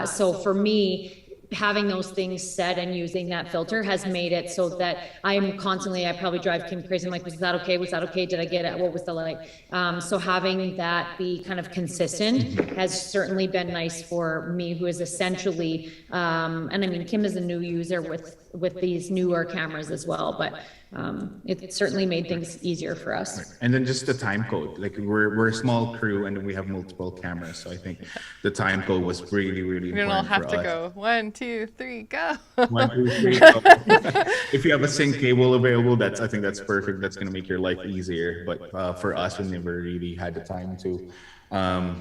So for me, having those things set and using that filter has made it so that I probably drive Kim crazy. I'm like, was that okay? Was that okay? Did I get it? What was the light? So having that be kind of consistent has certainly been nice for me, who is essentially, and I mean, Kim is a new user with with these newer cameras as well. But it certainly made things easier for us. And then just the time code, like we're a small crew and we have multiple cameras. So I think the time code was really, really We don't important all have for to us. go 1, 2, 3, go. 1, 2, 3, go. If you have a sync cable available, I think that's perfect. That's going to make your life easier. But for us, we never really had the time to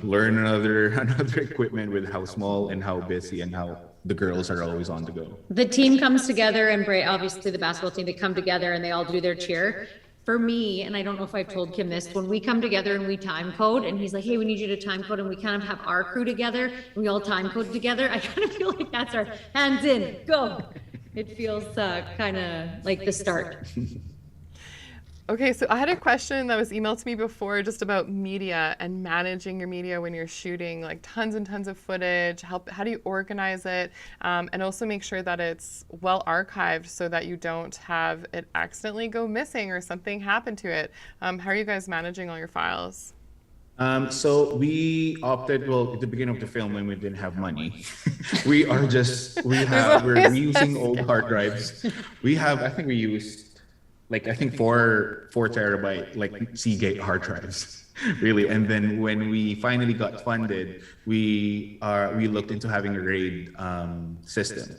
learn another equipment with how small and how busy and how the girls are always on the go. The team comes together, and obviously the basketball team, they come together and they all do their cheer. For me, and I don't know if I've told Kim this, when we come together and we time code, and he's like, hey, we need you to time code, and we kind of have our crew together, and we all time code together, I kind of feel like that's our hands in, go. It feels kind of like the start. Okay, so I had a question that was emailed to me before just about media and managing your media when you're shooting like tons and tons of footage. How do you organize it and also make sure that it's well archived so that you don't have it accidentally go missing or something happen to it? How are you guys managing all your files? So we opted, well, at the beginning of the film when we didn't have money, we're using old hard drives. I think we used four terabyte like Seagate hard drives, really. And then when we finally got funded, we looked into having a RAID system,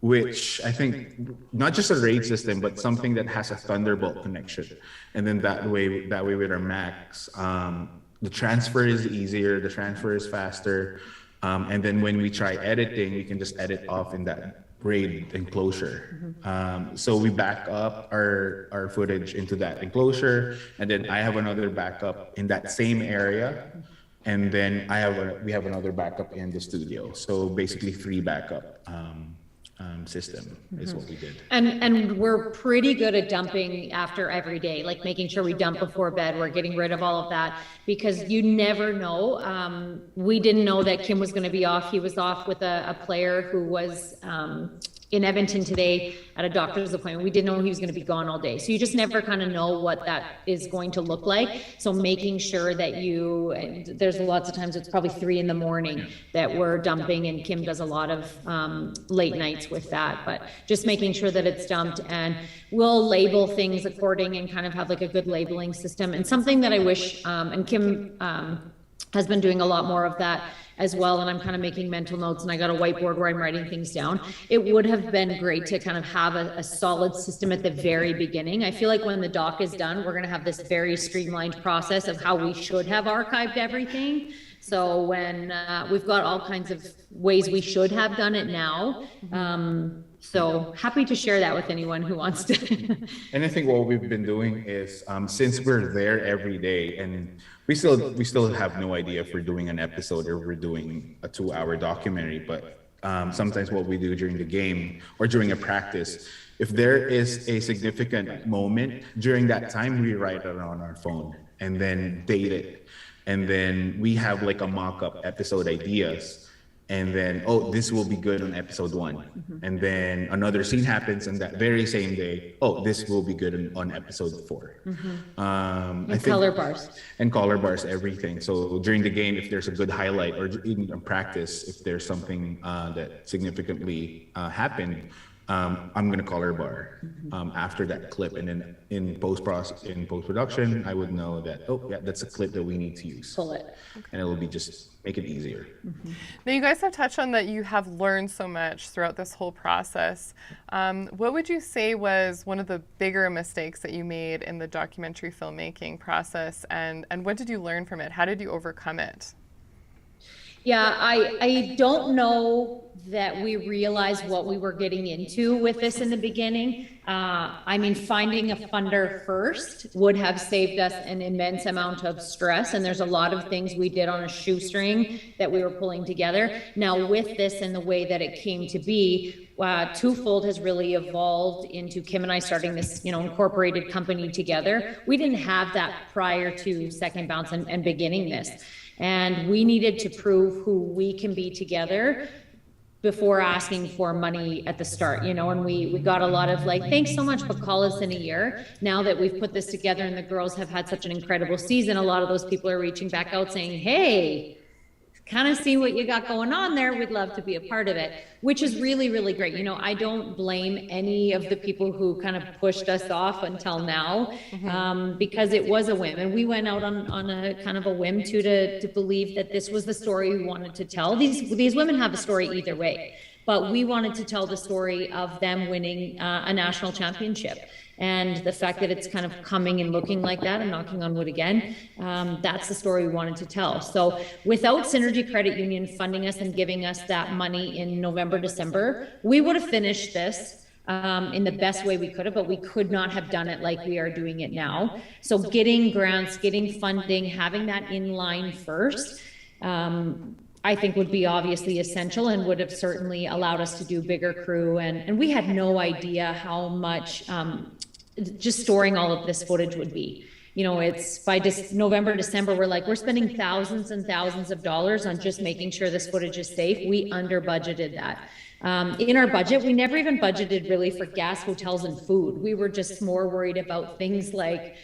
which I think not just a RAID system, but something that has a Thunderbolt connection. And then that way with our Macs, the transfer is easier, the transfer is faster, and then when we try editing, we can just edit off in that RAID enclosure. So we back up our footage into that enclosure, and then I have another backup in that same area, and then we have another backup in the studio. So basically 3 backup system is what we did. And we're pretty good at dumping after every day, like making sure we dump before bed. We're getting rid of all of that because you never know. We didn't know that Kim was going to be off. He was off with a player who was in Edmonton today at a doctor's appointment. We didn't know he was going to be gone all day. So you just never kind of know what that is going to look like. So making sure that there's lots of times it's probably 3 a.m. that we're dumping, and Kim does a lot of late nights with that, but just making sure that it's dumped, and we'll label things according and kind of have like a good labeling system. And something that I wish, and Kim has been doing a lot more of that as well, and I'm kind of making mental notes, and I got a whiteboard where I'm writing things down. It would have been great to kind of have a solid system at the very beginning. I feel like when the doc is done, we're going to have this very streamlined process of how we should have archived everything. So when we've got all kinds of ways we should have done it now. So happy to share that with anyone who wants to. And I think what we've been doing is, since we're there every day, and we still have no idea if we're doing an episode or we're doing a 2-hour documentary, but sometimes what we do during the game or during a practice, if there is a significant moment during that time, we write it on our phone and then date it. And then we have like a mock-up episode ideas. And then, this will be good on episode 1. And then another scene happens on that very same day. This will be good on episode 4. And color bars. And color bars, everything. So during the game, if there's a good highlight, or in practice, if there's something that significantly happened, I'm gonna color bar after that clip, and then in post-production, I would know that that's a clip that we need to use. Pull it. And it will be just make it easier. Now you guys have touched on that you have learned so much throughout this whole process. What would you say was one of the bigger mistakes that you made in the documentary filmmaking process, and what did you learn from it? How did you overcome it? Yeah, I don't know that we realized what we were getting into with this in the beginning. I mean, finding a funder first would have saved us an immense amount of stress. And there's a lot of things we did on a shoestring that we were pulling together. Now with this and the way that it came to be, Twofold has really evolved into Kim and I starting this, incorporated company together. We didn't have that prior to Second Bounce and beginning this. And we needed to prove who we can be together before asking for money at the start, and we got a lot of like, thanks so much, but call us in a year. Now that we've put this together and the girls have had such an incredible season, a lot of those people are reaching back out saying, hey, kind of see what you got going on there. We'd love to be a part of it, which is really, really great. You know, I don't blame any of the people who kind of pushed us off until now, because it was a whim. And we went out on a kind of a whim too, to believe that this was the story we wanted to tell. These women have a story either way, but we wanted to tell the story of them winning a national championship. And the fact that it's kind of coming and looking like that, and knocking on wood again, that's the story we wanted to tell. So without Synergy Credit Union funding us and giving us that money in November, December, we would have finished this in the best way we could have, but we could not have done it like we are doing it now. So getting grants, getting funding, having that in line first, I think would be obviously essential, and would have certainly allowed us to do bigger crew. And we had no idea how much just storing all of this footage would be. You know, it's by November, December, we're spending thousands and thousands of dollars on just making sure this footage is safe. We under budgeted that. In our budget, we never even budgeted really for gas, hotels, and food. We were just more worried about things like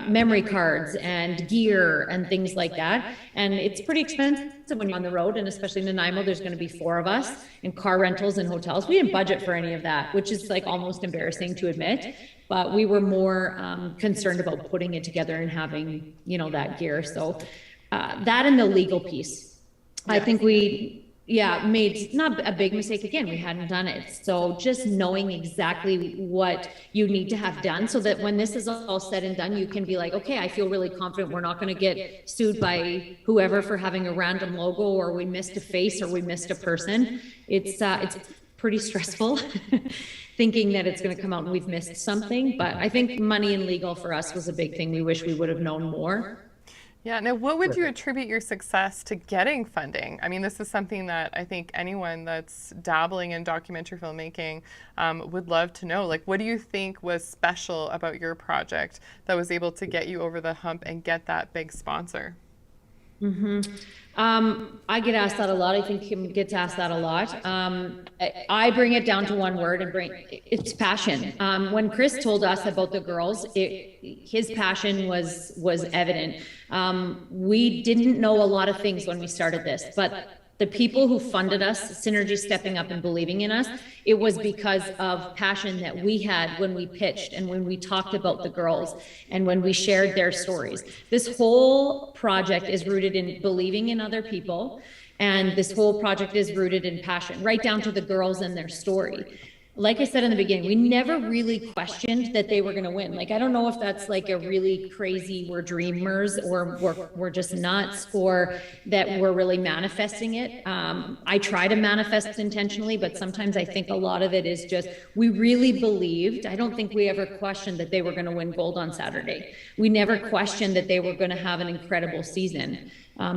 memory cards and gear and things like that. And it's pretty expensive when you're on the road, and especially in Nanaimo, there's going to be 4 of us, and car rentals and hotels. We didn't budget for any of that, which is like almost embarrassing to admit, but we were more concerned about putting it together and having, you know, that gear. So that and the legal piece, I think we made not a big mistake. Again, we hadn't done it. So just knowing exactly what you need to have done, so that when this is all said and done, you can be like, okay, I feel really confident we're not going to get sued by whoever for having a random logo, or we missed a face, or we missed a person. It's pretty stressful thinking that it's going to come out and we've missed something. But I think money and legal for us was a big thing. We wish we would have known more. Yeah, now what would you attribute your success to getting funding? I mean, this is something that I think anyone that's dabbling in documentary filmmaking would love to know. Like, what do you think was special about your project that was able to get you over the hump and get that big sponsor? I get asked that a lot. I think Kim gets asked that a lot. I bring it down to one word, and it's passion. When Chris told us about the girls, his passion was evident. We didn't know a lot of things when we started this, but the people who funded us, Synergy stepping up and believing in us, it was because of passion that we had when we pitched and when we talked about the girls and when we shared their stories. This whole project is rooted in believing in other people, and this whole project is rooted in passion, right down to the girls and their story. Like I said in the beginning, we never really questioned that they were going to win. Like, I don't know if that's like a really crazy, we're dreamers, or we're just nuts, or that we're really manifesting it. I try to manifest intentionally, but sometimes I think a lot of it is just, we really believed. I don't think we ever questioned that they were going to win gold on Saturday. We never questioned that they were going to have an incredible season.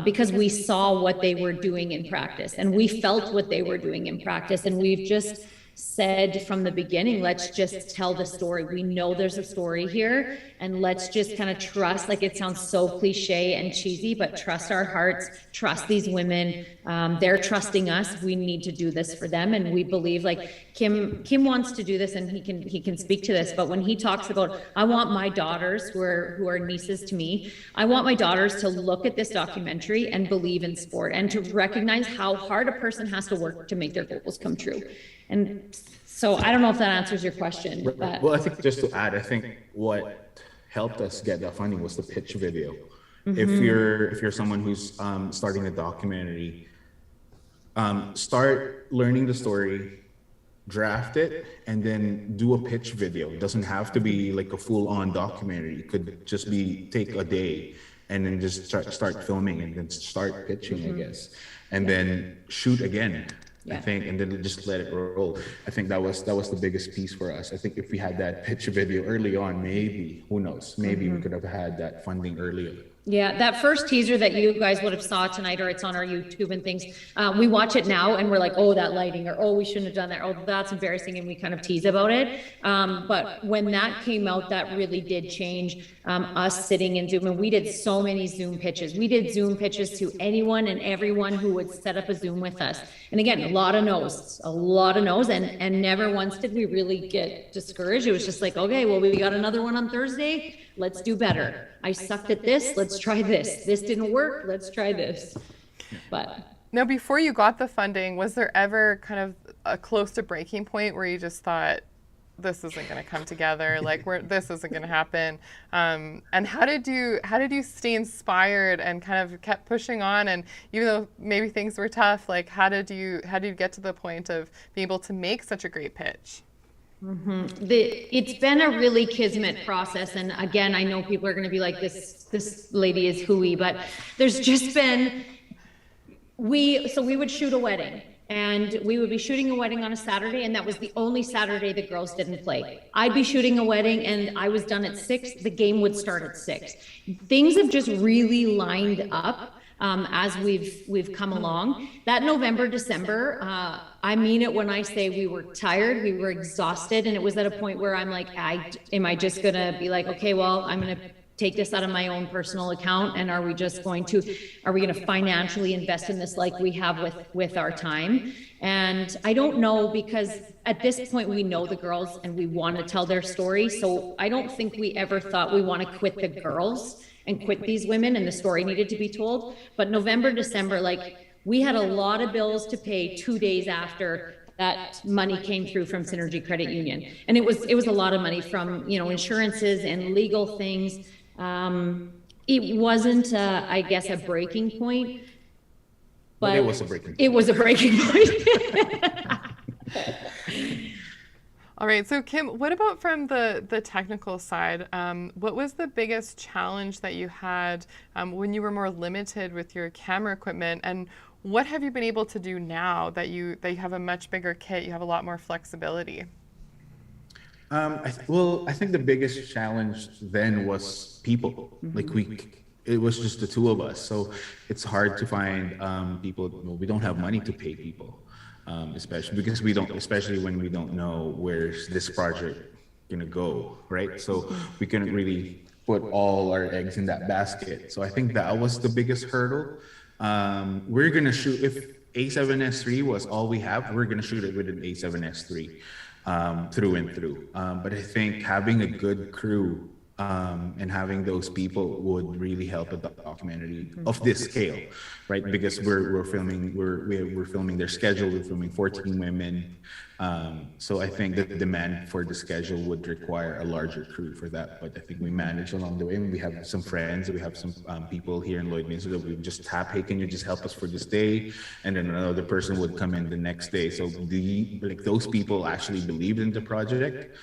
Because we saw what they were doing in practice, and we felt what they were doing in practice, and we've just said from the beginning, let's just tell the story. We know there's a story here, and let's just kind of trust, like, it sounds so cliche and cheesy, but trust our hearts, trust these women. They're trusting us. We need to do this for them. And we believe, like, Kim wants to do this, and he can speak to this, but when he talks about, I want my daughters, who are nieces to me, I want my daughters to look at this documentary and believe in sport, and to recognize how hard a person has to work to make their goals come true. And so I don't know if that answers your question. But. Well, I think just to add, I think what helped us get that funding was the pitch video. If you're someone who's starting a documentary, start learning the story, draft it, and then do a pitch video. It doesn't have to be like a full-on documentary. It could just be take a day and then just start filming and then start pitching, I guess, and then shoot again. I think, and then just let it roll. I think that was the biggest piece for us. I think if we had that picture video early on, maybe, who knows, maybe we could have had that funding earlier. Yeah, that first teaser that you guys would have saw tonight, or it's on our YouTube and things, we watch it now and we're like, oh, that lighting, or oh, we shouldn't have done that, oh, that's embarrassing, and we kind of tease about it. But when that came out, that really did change us sitting in Zoom, and we did so many Zoom pitches. We did Zoom pitches to anyone and everyone who would set up a Zoom with us. And again, a lot of no's, and never once did we really get discouraged. It was just like, okay, well, we got another one on Thursday, let's do better. I sucked at this, let's let's try this. This didn't work, let's try this. But now, before you got the funding, was there ever kind of a close to breaking point where you just thought, this isn't going to come together, like this isn't going to happen? And how did you stay inspired and kind of kept pushing on? And even though maybe things were tough, like how did you get to the point of being able to make such a great pitch? It's been a really kismet process, and again, I know people are going to be like, this lady is hooey, but there's just been, we would shoot a wedding, and we would be shooting a wedding on a Saturday, and that was the only Saturday the girls didn't play. I'd be shooting a wedding and I was done at 6, the game would start at 6. Things have just really lined up as we've come along. That November, December, I mean it when I say we were tired, we were exhausted, and it was at a point where I'm like, am I just gonna be like, okay, well, I'm gonna take this out of my own personal account, and are we gonna financially invest in this like we have with our time? And I don't know, because at this point we know the girls and we want to tell their story, so I don't think we ever thought we want to quit the girls and quit these women, and the story needed to be told. But November, December, like, we had a lot of bills to pay 2 days after that money came through from Synergy Credit Union, and it was a lot of money from, you know, insurances and legal things. It wasn't, I guess, a breaking point, but it was a breaking point. It was a breaking point. All right, so Kim, what about from the technical side? What was the biggest challenge that you had when you were more limited with your camera equipment, and what have you been able to do now that you have a much bigger kit, you have a lot more flexibility? I think the biggest challenge then was people. Like it was just the two of us, so it's hard to find people. Well, we don't have money to pay people. Especially when we don't know where's this project gonna go, right? So we couldn't really put all our eggs in that basket. So I think that was the biggest hurdle. We're gonna shoot, if A7S3 was all we have, we're gonna shoot it with an A7S3 through and through. But I think having a good crew and having those people would really help a documentary of this scale, right? Because we're filming their schedule. We're filming 14 women, so I think that the demand for the schedule would require a larger crew for that. But I think we managed along the way. And we have some friends, we have some people here in Lloydminster that we just tap, hey, can you just help us for this day? And then another person would come in the next day. So those people actually believed in the project.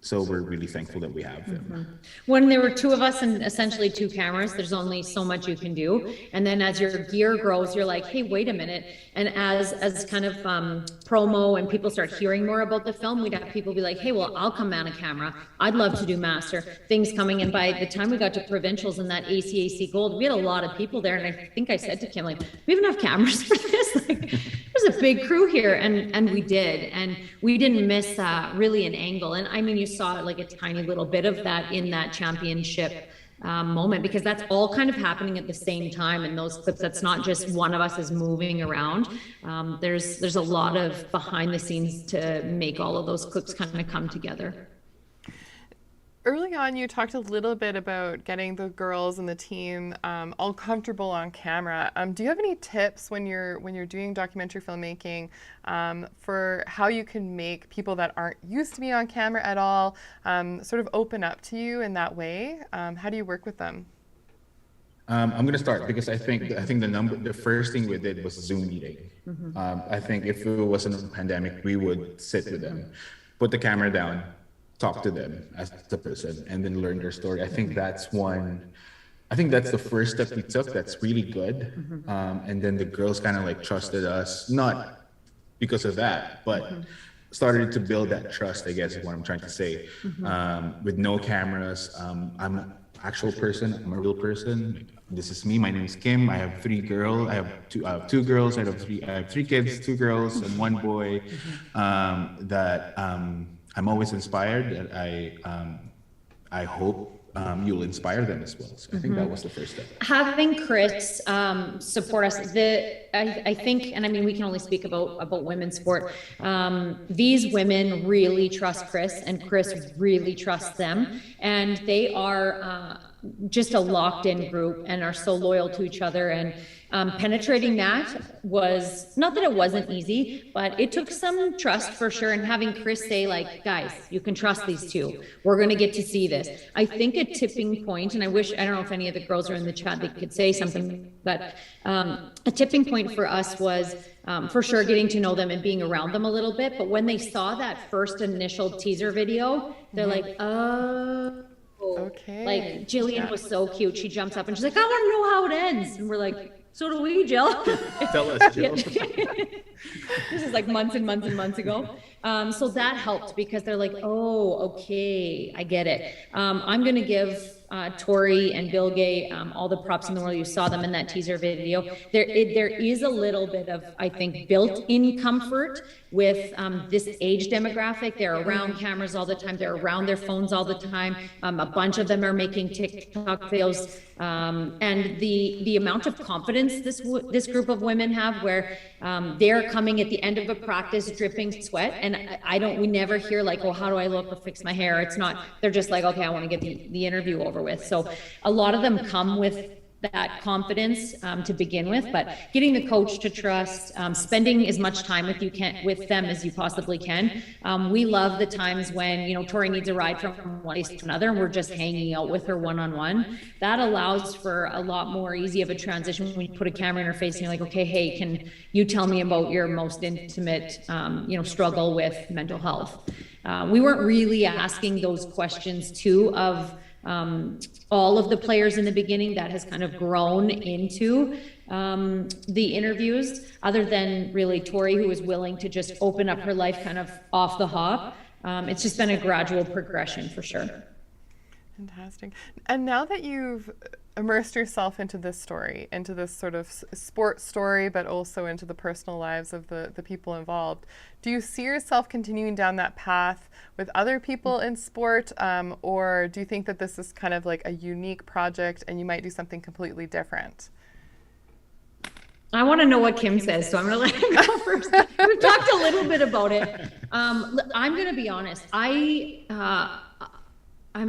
So we're really thankful that we have them. When there were 2 of us and essentially 2 cameras, there's only so much you can do. And then as your gear grows, you're like, hey, wait a minute. And as kind of promo and people start hearing more about the film, we'd have people be like, hey, well, I'll come man a camera. I'd love to do master. Things coming in. By the time we got to provincials and that ACAC Gold, we had a lot of people there. And I think I said to Kim, like, we have enough cameras for this. Like, there's a big crew here. And we did. And we didn't miss really an angle. And I mean, you saw like a tiny little bit of that in that championship moment, because that's all kind of happening at the same time in those clips. That's not just one of us is moving around. There's a lot of behind the scenes to make all of those clips kind of come together. Early on, you talked a little bit about getting the girls and the team all comfortable on camera. Do you have any tips when you're doing documentary filmmaking for how you can make people that aren't used to be on camera at all sort of open up to you in that way? How do you work with them? I'm going to start because I think the first thing we did was Zoom meeting. I think if it wasn't a pandemic, we would sit with them, put the camera down, talk to them as the person, and then learn their story. I think that's the first step we took. That's really good. And then the girls kind of like trusted us, not because of that, but started to build that trust, I guess is what I'm trying to say. With no cameras, I'm an actual person, I'm a real person. This is me, my name is Kim. I have 3 girls, I have two girls, I have 3 kids, 2 girls and 1 boy, that I'm always inspired. That I hope you'll inspire them as well. So I think that was the first step. Having Chris support us, I think, and I mean, we can only speak about women's sport. These women really trust Chris, and Chris really trusts them, and they are just a locked-in group and are so loyal to each other. And penetrating that was, not that it wasn't easy, but it took some trust for sure. And having Chris say, like, guys, you can trust these two. We're going to get to see this. I think a tipping point, and I don't know if any of the girls are in the chat, they could say something, but a tipping point for us was for sure getting to know them and being around them a little bit. But when they saw that first initial teaser video, they're like, oh. Okay. Like, Jillian was so cute. She jumps up and she's like, I want to know how it ends. And we're like, so do we, Jill. Tell us, Jill. This is like months and months and months ago. So that helped because they're like, oh, okay, I get it. I'm going to give Tori and Bill Gay all the props in the world. You saw them in that teaser video. There is a little bit of, I think, built-in comfort with this age demographic. They're around cameras all the time. They're around their phones all the time. A bunch of them are making TikTok videos. And the amount of confidence this group of women have, where they're coming at the end of a practice dripping sweat, and we never hear like, oh, how do I look or fix my hair? It's not, they're just like, okay, I want to get the interview over with. So a lot of them come with that confidence to begin with, but getting the coach to trust, spending as much time with them as you possibly can. We love the times when, Tori needs a ride from one place to another and we're just hanging out with her one-on-one. That allows for a lot more easy of a transition when you put a camera in her face and you're like, okay, hey, can you tell me about your most intimate, struggle with mental health? We weren't really asking those questions too of all of the players in the beginning. That has kind of grown into the interviews, other than really Tori, who was willing to just open up her life kind of off the hop. It's just been a gradual progression for sure. Fantastic. And now that you've immersed yourself into this story, into this sort of sports story, but also into the personal lives of the people involved, do you see yourself continuing down that path with other people in sport, or do you think that this is kind of like a unique project and you might do something completely different? I want to know what Kim says, so I'm going to let him go first. We've talked a little bit about it. I'm going to be honest. I'm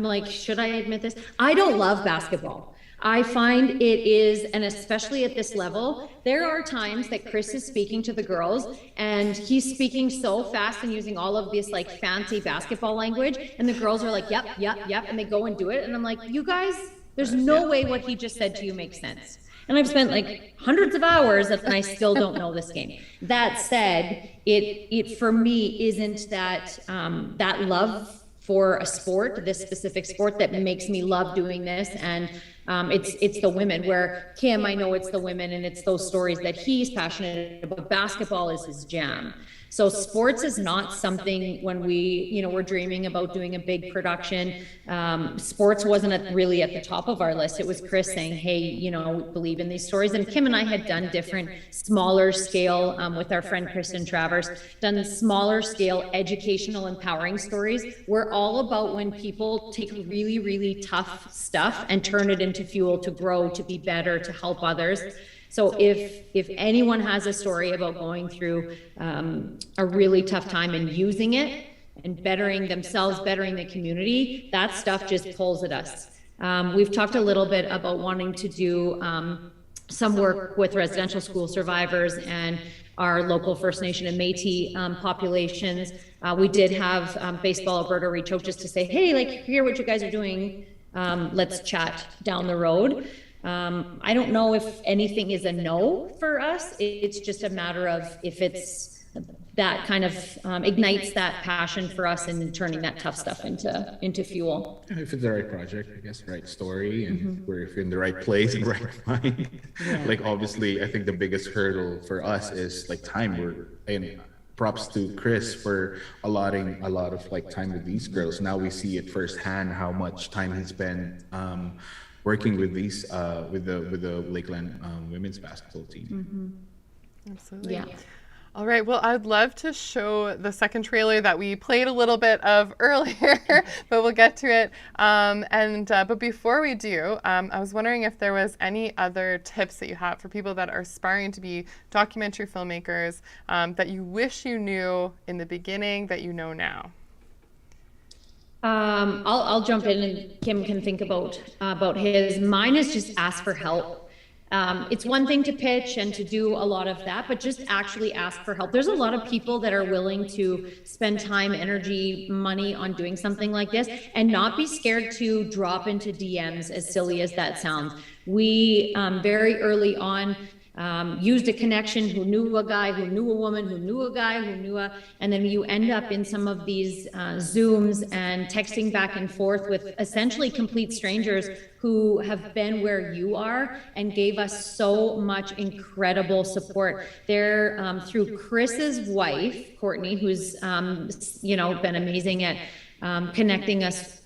like, should I admit this? I don't love basketball. I find it is, and especially at this level, there are times that Chris is speaking to the girls and he's speaking so fast and using all of this like fancy basketball language, and the girls are like, yep, and they go and do it. And I'm like, you guys, there's no way what he just said to you makes sense. And I've spent like hundreds of hours and I still don't know this game. That said, it for me isn't that love for a sport, this specific sport, that makes me love doing this. And it's the women, where Kim, I know it's the women and it's those stories that he's passionate about. Basketball is his jam. So sports is not something when we, we're dreaming about doing a big production. Sports wasn't really at the top of our list. It was Chris saying, hey, we believe in these stories. And Kim and I had done different smaller scale with our friend Kristen Travers, done smaller scale educational empowering stories. We're all about when people take really, really tough stuff and turn it into fuel to grow, to be better, to help others. So if anyone has a story about going through a really tough time and using it and bettering themselves, bettering the community, that stuff just pulls at us. We've talked a little bit about wanting to do some work with residential school survivors and our local First Nation and Métis populations. We did have Baseball Alberta reach out just to say, hey, like, hear what you guys are doing. Let's chat down the road. I don't know if anything is a no for us. It's just a matter of if it's that kind of ignites that passion for us and turning that tough stuff into fuel. If it's the right project, I guess, right story, and we're in the right place and right mind. Like, obviously, I think the biggest hurdle for us is like time. And props to Chris for allotting a lot of like time with these girls. Now we see it firsthand how much time he's spent working with these with the Lakeland women's basketball team. Absolutely. Yeah. All right, well, I'd love to show the second trailer that we played a little bit of earlier, but we'll get to it. But before we do, I was wondering if there was any other tips that you have for people that are aspiring to be documentary filmmakers that you wish you knew in the beginning that you know now. I'll jump in and Kim can think about his. Mine is just ask for help. It's one thing to pitch and to do a lot of that, but just actually ask for help. There's a lot of people that are willing to spend time, energy, money on doing something like this and not be scared to drop into DMs, as silly as that sounds. We very early on used a connection who knew a guy, who knew a woman, who knew a guy, who knew a, and then you end up in some of these Zooms and texting back and forth with essentially complete strangers who have been where you are and gave us so much incredible support. They're through Chris's wife, Courtney, who's been amazing at connecting us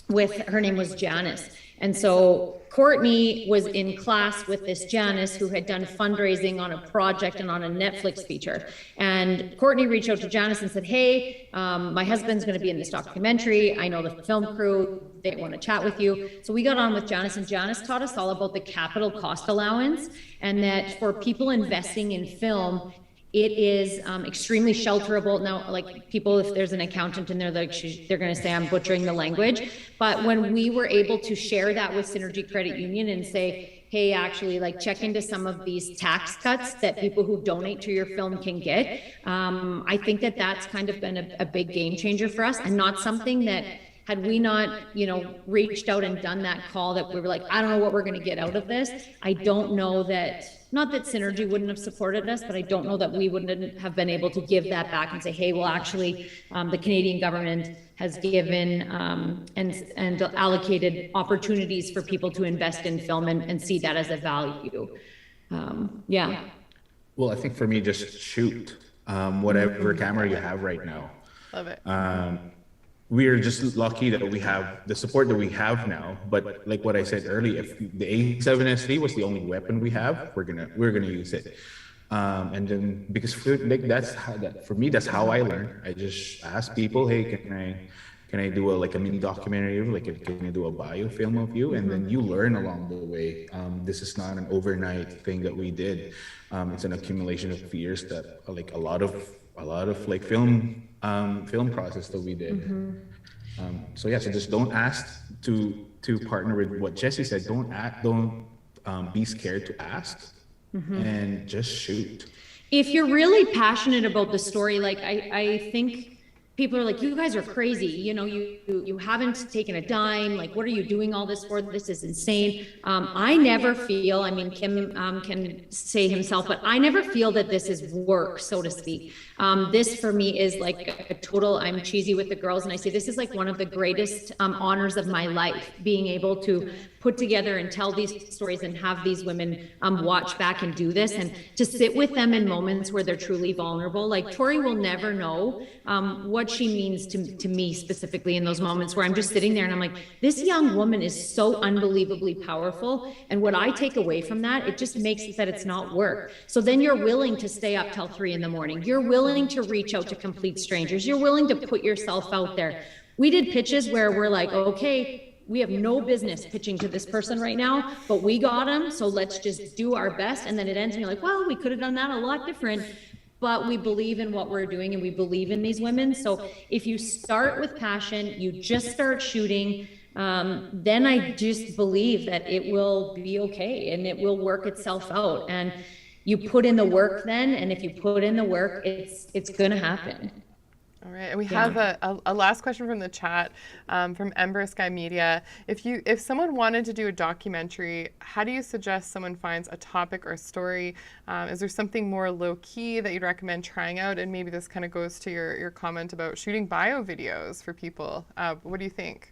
with, her name was Janice. And so Courtney was in class with this Janice who had done fundraising on a project and on a Netflix feature. And Courtney reached out to Janice and said, hey, my husband's going to be in this documentary. I know the film crew. They want to chat with you. So we got on with Janice, and Janice taught us all about the capital cost allowance, and that for people investing in film, it is extremely shelterable. Now, like people, if there's an accountant in there, they're going to say I'm butchering the language. But when we were able to share that with Synergy Credit Union and say, hey, actually, like check into some of these tax cuts that people who donate to your film can get, I think that that's kind of been a big game changer for us, and not something that, had we not, reached out and done that call, that we were like, I don't know what we're going to get out of this. I don't know that, not that Synergy wouldn't have supported us, but I don't know that we wouldn't have been able to give that back and say, hey, well, actually, the Canadian government has given and allocated opportunities for people to invest in film and see that as a value. Yeah. Well, I think for me, just shoot whatever camera you have right now. Love it. We are just lucky that we have the support that we have now. But like what I said earlier, if the A7S3 was the only weapon we have, we're gonna use it. And then because for me, that's how I learn. I just ask people, hey, can I do a mini documentary, can I do a biofilm of you? And then you learn along the way. This is not an overnight thing that we did. It's an accumulation of years that a lot of film process that we did. So just don't ask to partner with what Jesse said. Don't be scared to ask, and just shoot. If you're really passionate about the story, like I think people are like, you guys are crazy. You haven't taken a dime. Like, what are you doing all this for? This is insane. I never feel, Kim can say himself, but I never feel that this is work, so to speak. This for me is like a total, I'm cheesy with the girls, and I say this is like one of the greatest honors of my life, being able to put together and tell these stories and have these women watch back and do this, and to sit with them in moments where they're truly vulnerable. Like Tori will never know what she means to me specifically in those moments where I'm just sitting there and I'm like, this young woman is so unbelievably powerful, and what I take away from that, it just makes it that it's not work. So then you're willing to stay up till 3 a.m. You're willing to reach out to complete strangers. You're willing to put yourself out there. We did pitches where we're like, okay, we have no business pitching to this person right now, but we got them, so let's just do our best. And then it ends and you're like, well, we could have done that a lot different, but we believe in what we're doing and we believe in these women. So if you start with passion, you just start shooting, then I just believe that it will be okay and it will work itself out. And you put in the work then, and if you put in the work, it's gonna happen. All right, and we have a last question from the chat from Ember Sky Media. If someone wanted to do a documentary, how do you suggest someone finds a topic or story? Is there something more low key that you'd recommend trying out? And maybe this kind of goes to your comment about shooting bio videos for people. What do you think?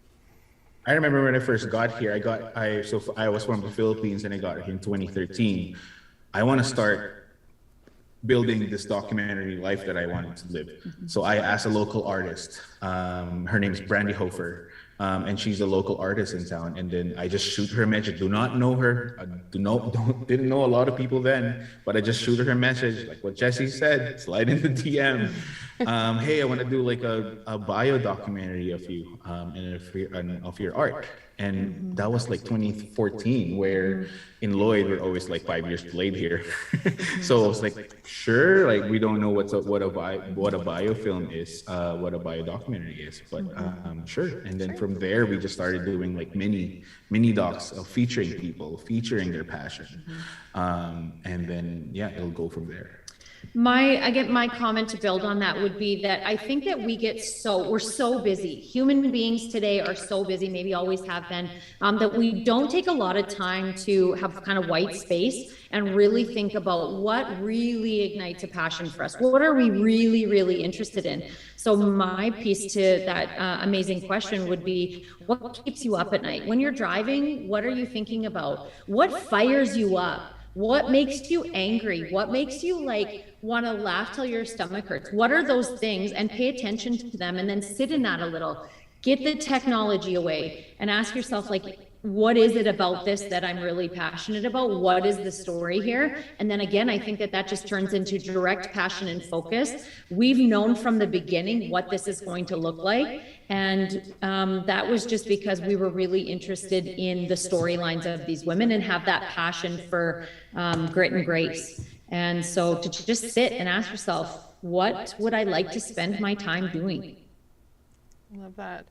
I remember when I first got here, I was from the Philippines and I got here in 2013. I want to start building this documentary life that I wanted to live. So I asked a local artist, her name is Brandy Hofer, And she's a local artist in town. And then I just shoot her a message. Do not know her. I didn't know a lot of people then, but I just shoot her a message, like what Jesse said, slide in the DM. Hey, I want to do like a bio documentary of you and of your art. And that was like 2014, where in Lloyd, we're always like 5 years delayed here. So I was like, sure, like we don't know what a biofilm is, what a bio documentary is, but sure. And then from there, we just started doing like mini docs of featuring people, featuring their passion. And then, yeah, it'll go from there. My comment to build on that would be that I think that we're so busy. Human beings today are so busy, maybe always have been, that we don't take a lot of time to have kind of white space and really think about what really ignites a passion for us. What are we really, really interested in? So my piece to that amazing question would be, what keeps you up at night? When you're driving, what are you thinking about? What fires you up? What makes you angry? What makes you like want to laugh till your stomach hurts? What are those things? And pay attention to them and then sit in that a little. Get the technology away and ask yourself, like, what is it about this that I'm really passionate about? What is the story here? And then again, I think that just turns into direct passion and focus. We've known from the beginning what this is going to look like. And that was just because we were really interested in the storylines of these women and have that passion for grit and grace. And so to just sit and ask yourself, what would I like to spend my time doing? Love that.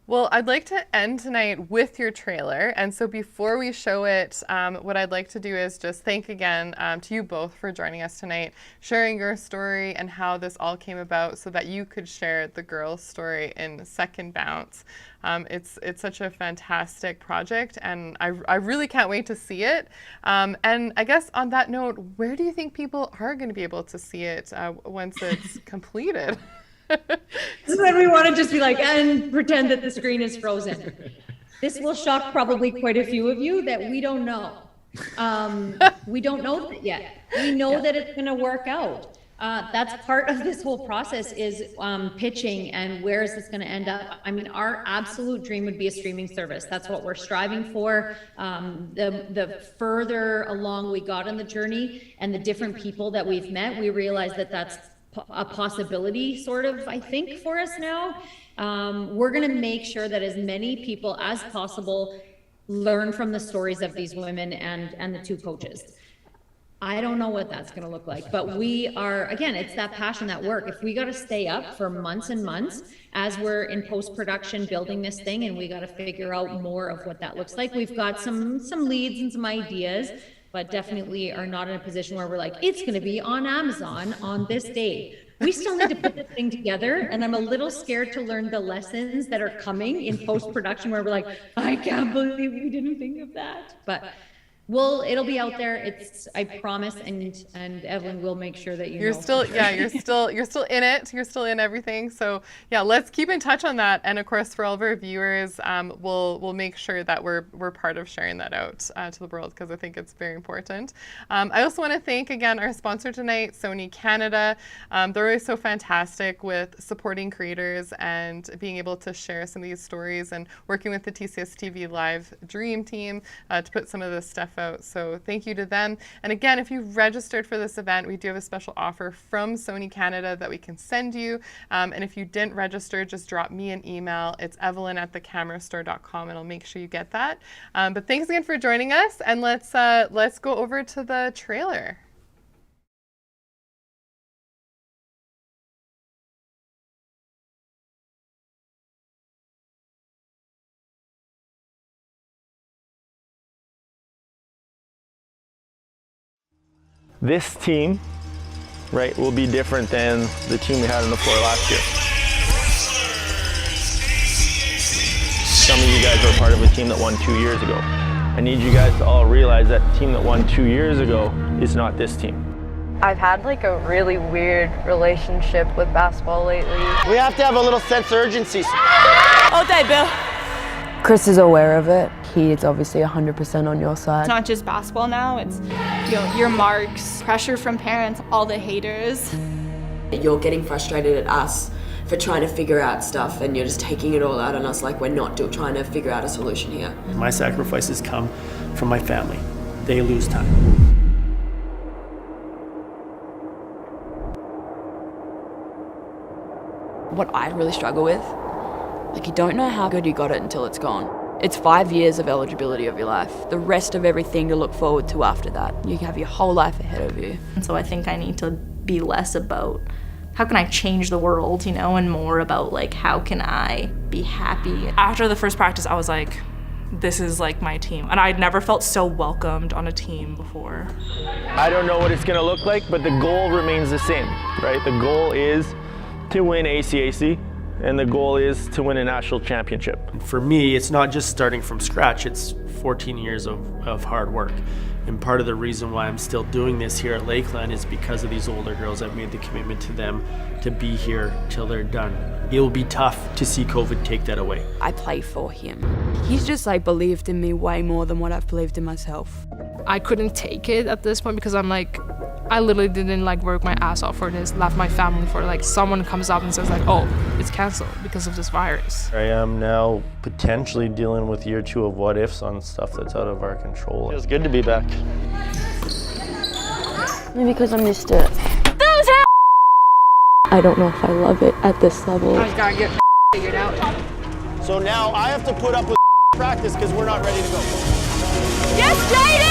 Well, I'd like to end tonight with your trailer. And so before we show it, what I'd like to do is just thank again to you both for joining us tonight, sharing your story and how this all came about so that you could share the girls' story in Second Bounce. It's such a fantastic project, and I really can't wait to see it. And I guess on that note, where do you think people are going to be able to see it once it's completed? This is when we want to just be like, and pretend that the screen is frozen. This will shock probably quite a few of you that we don't know. We don't know that yet. We know that it's going to work out. That's part of this whole process is pitching and where is this going to end up. I mean, our absolute dream would be a streaming service. That's what we're striving for. The further along we got in the journey and the different people that we've met, we realized that that's a possibility sort of, I think, for us now. We're going to make sure that as many people as possible learn from the stories of these women and the two coaches. I don't know what that's going to look like, but we are, again, it's that passion, that work. If we got to stay up for months and months as we're in post-production building this thing, and we got to figure out more of what that looks like. We've got some leads and some ideas, but definitely are not in a position where we're like, it's going to be on Amazon on this day. We still need to put this thing together, and I'm a little scared to learn the lessons that are coming in post-production where we're like, I can't believe we didn't think of that. But it'll be out there. I promise, and Evelyn will make sure that you're still in it. You're still in everything. So yeah, let's keep in touch on that. And of course, for all of our viewers, we'll make sure that we're part of sharing that out to the world, because I think it's very important. I also want to thank again our sponsor tonight, Sony Canada. They're always so fantastic with supporting creators and being able to share some of these stories and working with the TCS TV Live Dream team to put some of this stuff out. So thank you to them. And again, if you registered for this event, we do have a special offer from Sony Canada that we can send you. And if you didn't register, just drop me an email. It's evelyn@thecamerastore.com, and I'll make sure you get that. But thanks again for joining us, and let's go over to the trailer. This team, right, will be different than the team we had on the floor last year. Some of you guys were part of a team that won 2 years ago. I need you guys to all realize that the team that won 2 years ago is not this team. I've had like a really weird relationship with basketball lately. We have to have a little sense of urgency. All day, Bill. Chris is aware of it. He is obviously 100% on your side. It's not just basketball now, it's your marks, pressure from parents, all the haters. You're getting frustrated at us for trying to figure out stuff, and you're just taking it all out on us like we're not trying to figure out a solution here. My sacrifices come from my family. They lose time. What I really struggle with, like, you don't know how good you got it until it's gone. It's 5 years of eligibility of your life. The rest of everything to look forward to after that. You have your whole life ahead of you. And so I think I need to be less about how can I change the world, you know, and more about like how can I be happy. After the first practice, I was like, this is like my team. And I'd never felt so welcomed on a team before. I don't know what it's gonna look like, but the goal remains the same, right? The goal is to win ACAC, and the goal is to win a national championship. For me, it's not just starting from scratch, it's 14 years of hard work. And part of the reason why I'm still doing this here at Lakeland is because of these older girls. I've made the commitment to them to be here till they're done. It will be tough to see COVID take that away. I play for him. He's just like believed in me way more than what I've believed in myself. I couldn't take it at this point because I'm like, I literally didn't like work my ass off for this, left my family for like someone comes up and says like, oh, it's canceled because of this virus. I am now potentially dealing with year 2 of what ifs on stuff that's out of our control. It's good to be back. Maybe because I missed it. I don't know if I love it at this level. I just gotta get figured out. So now I have to put up with practice because we're not ready to go. Yes, Jaden!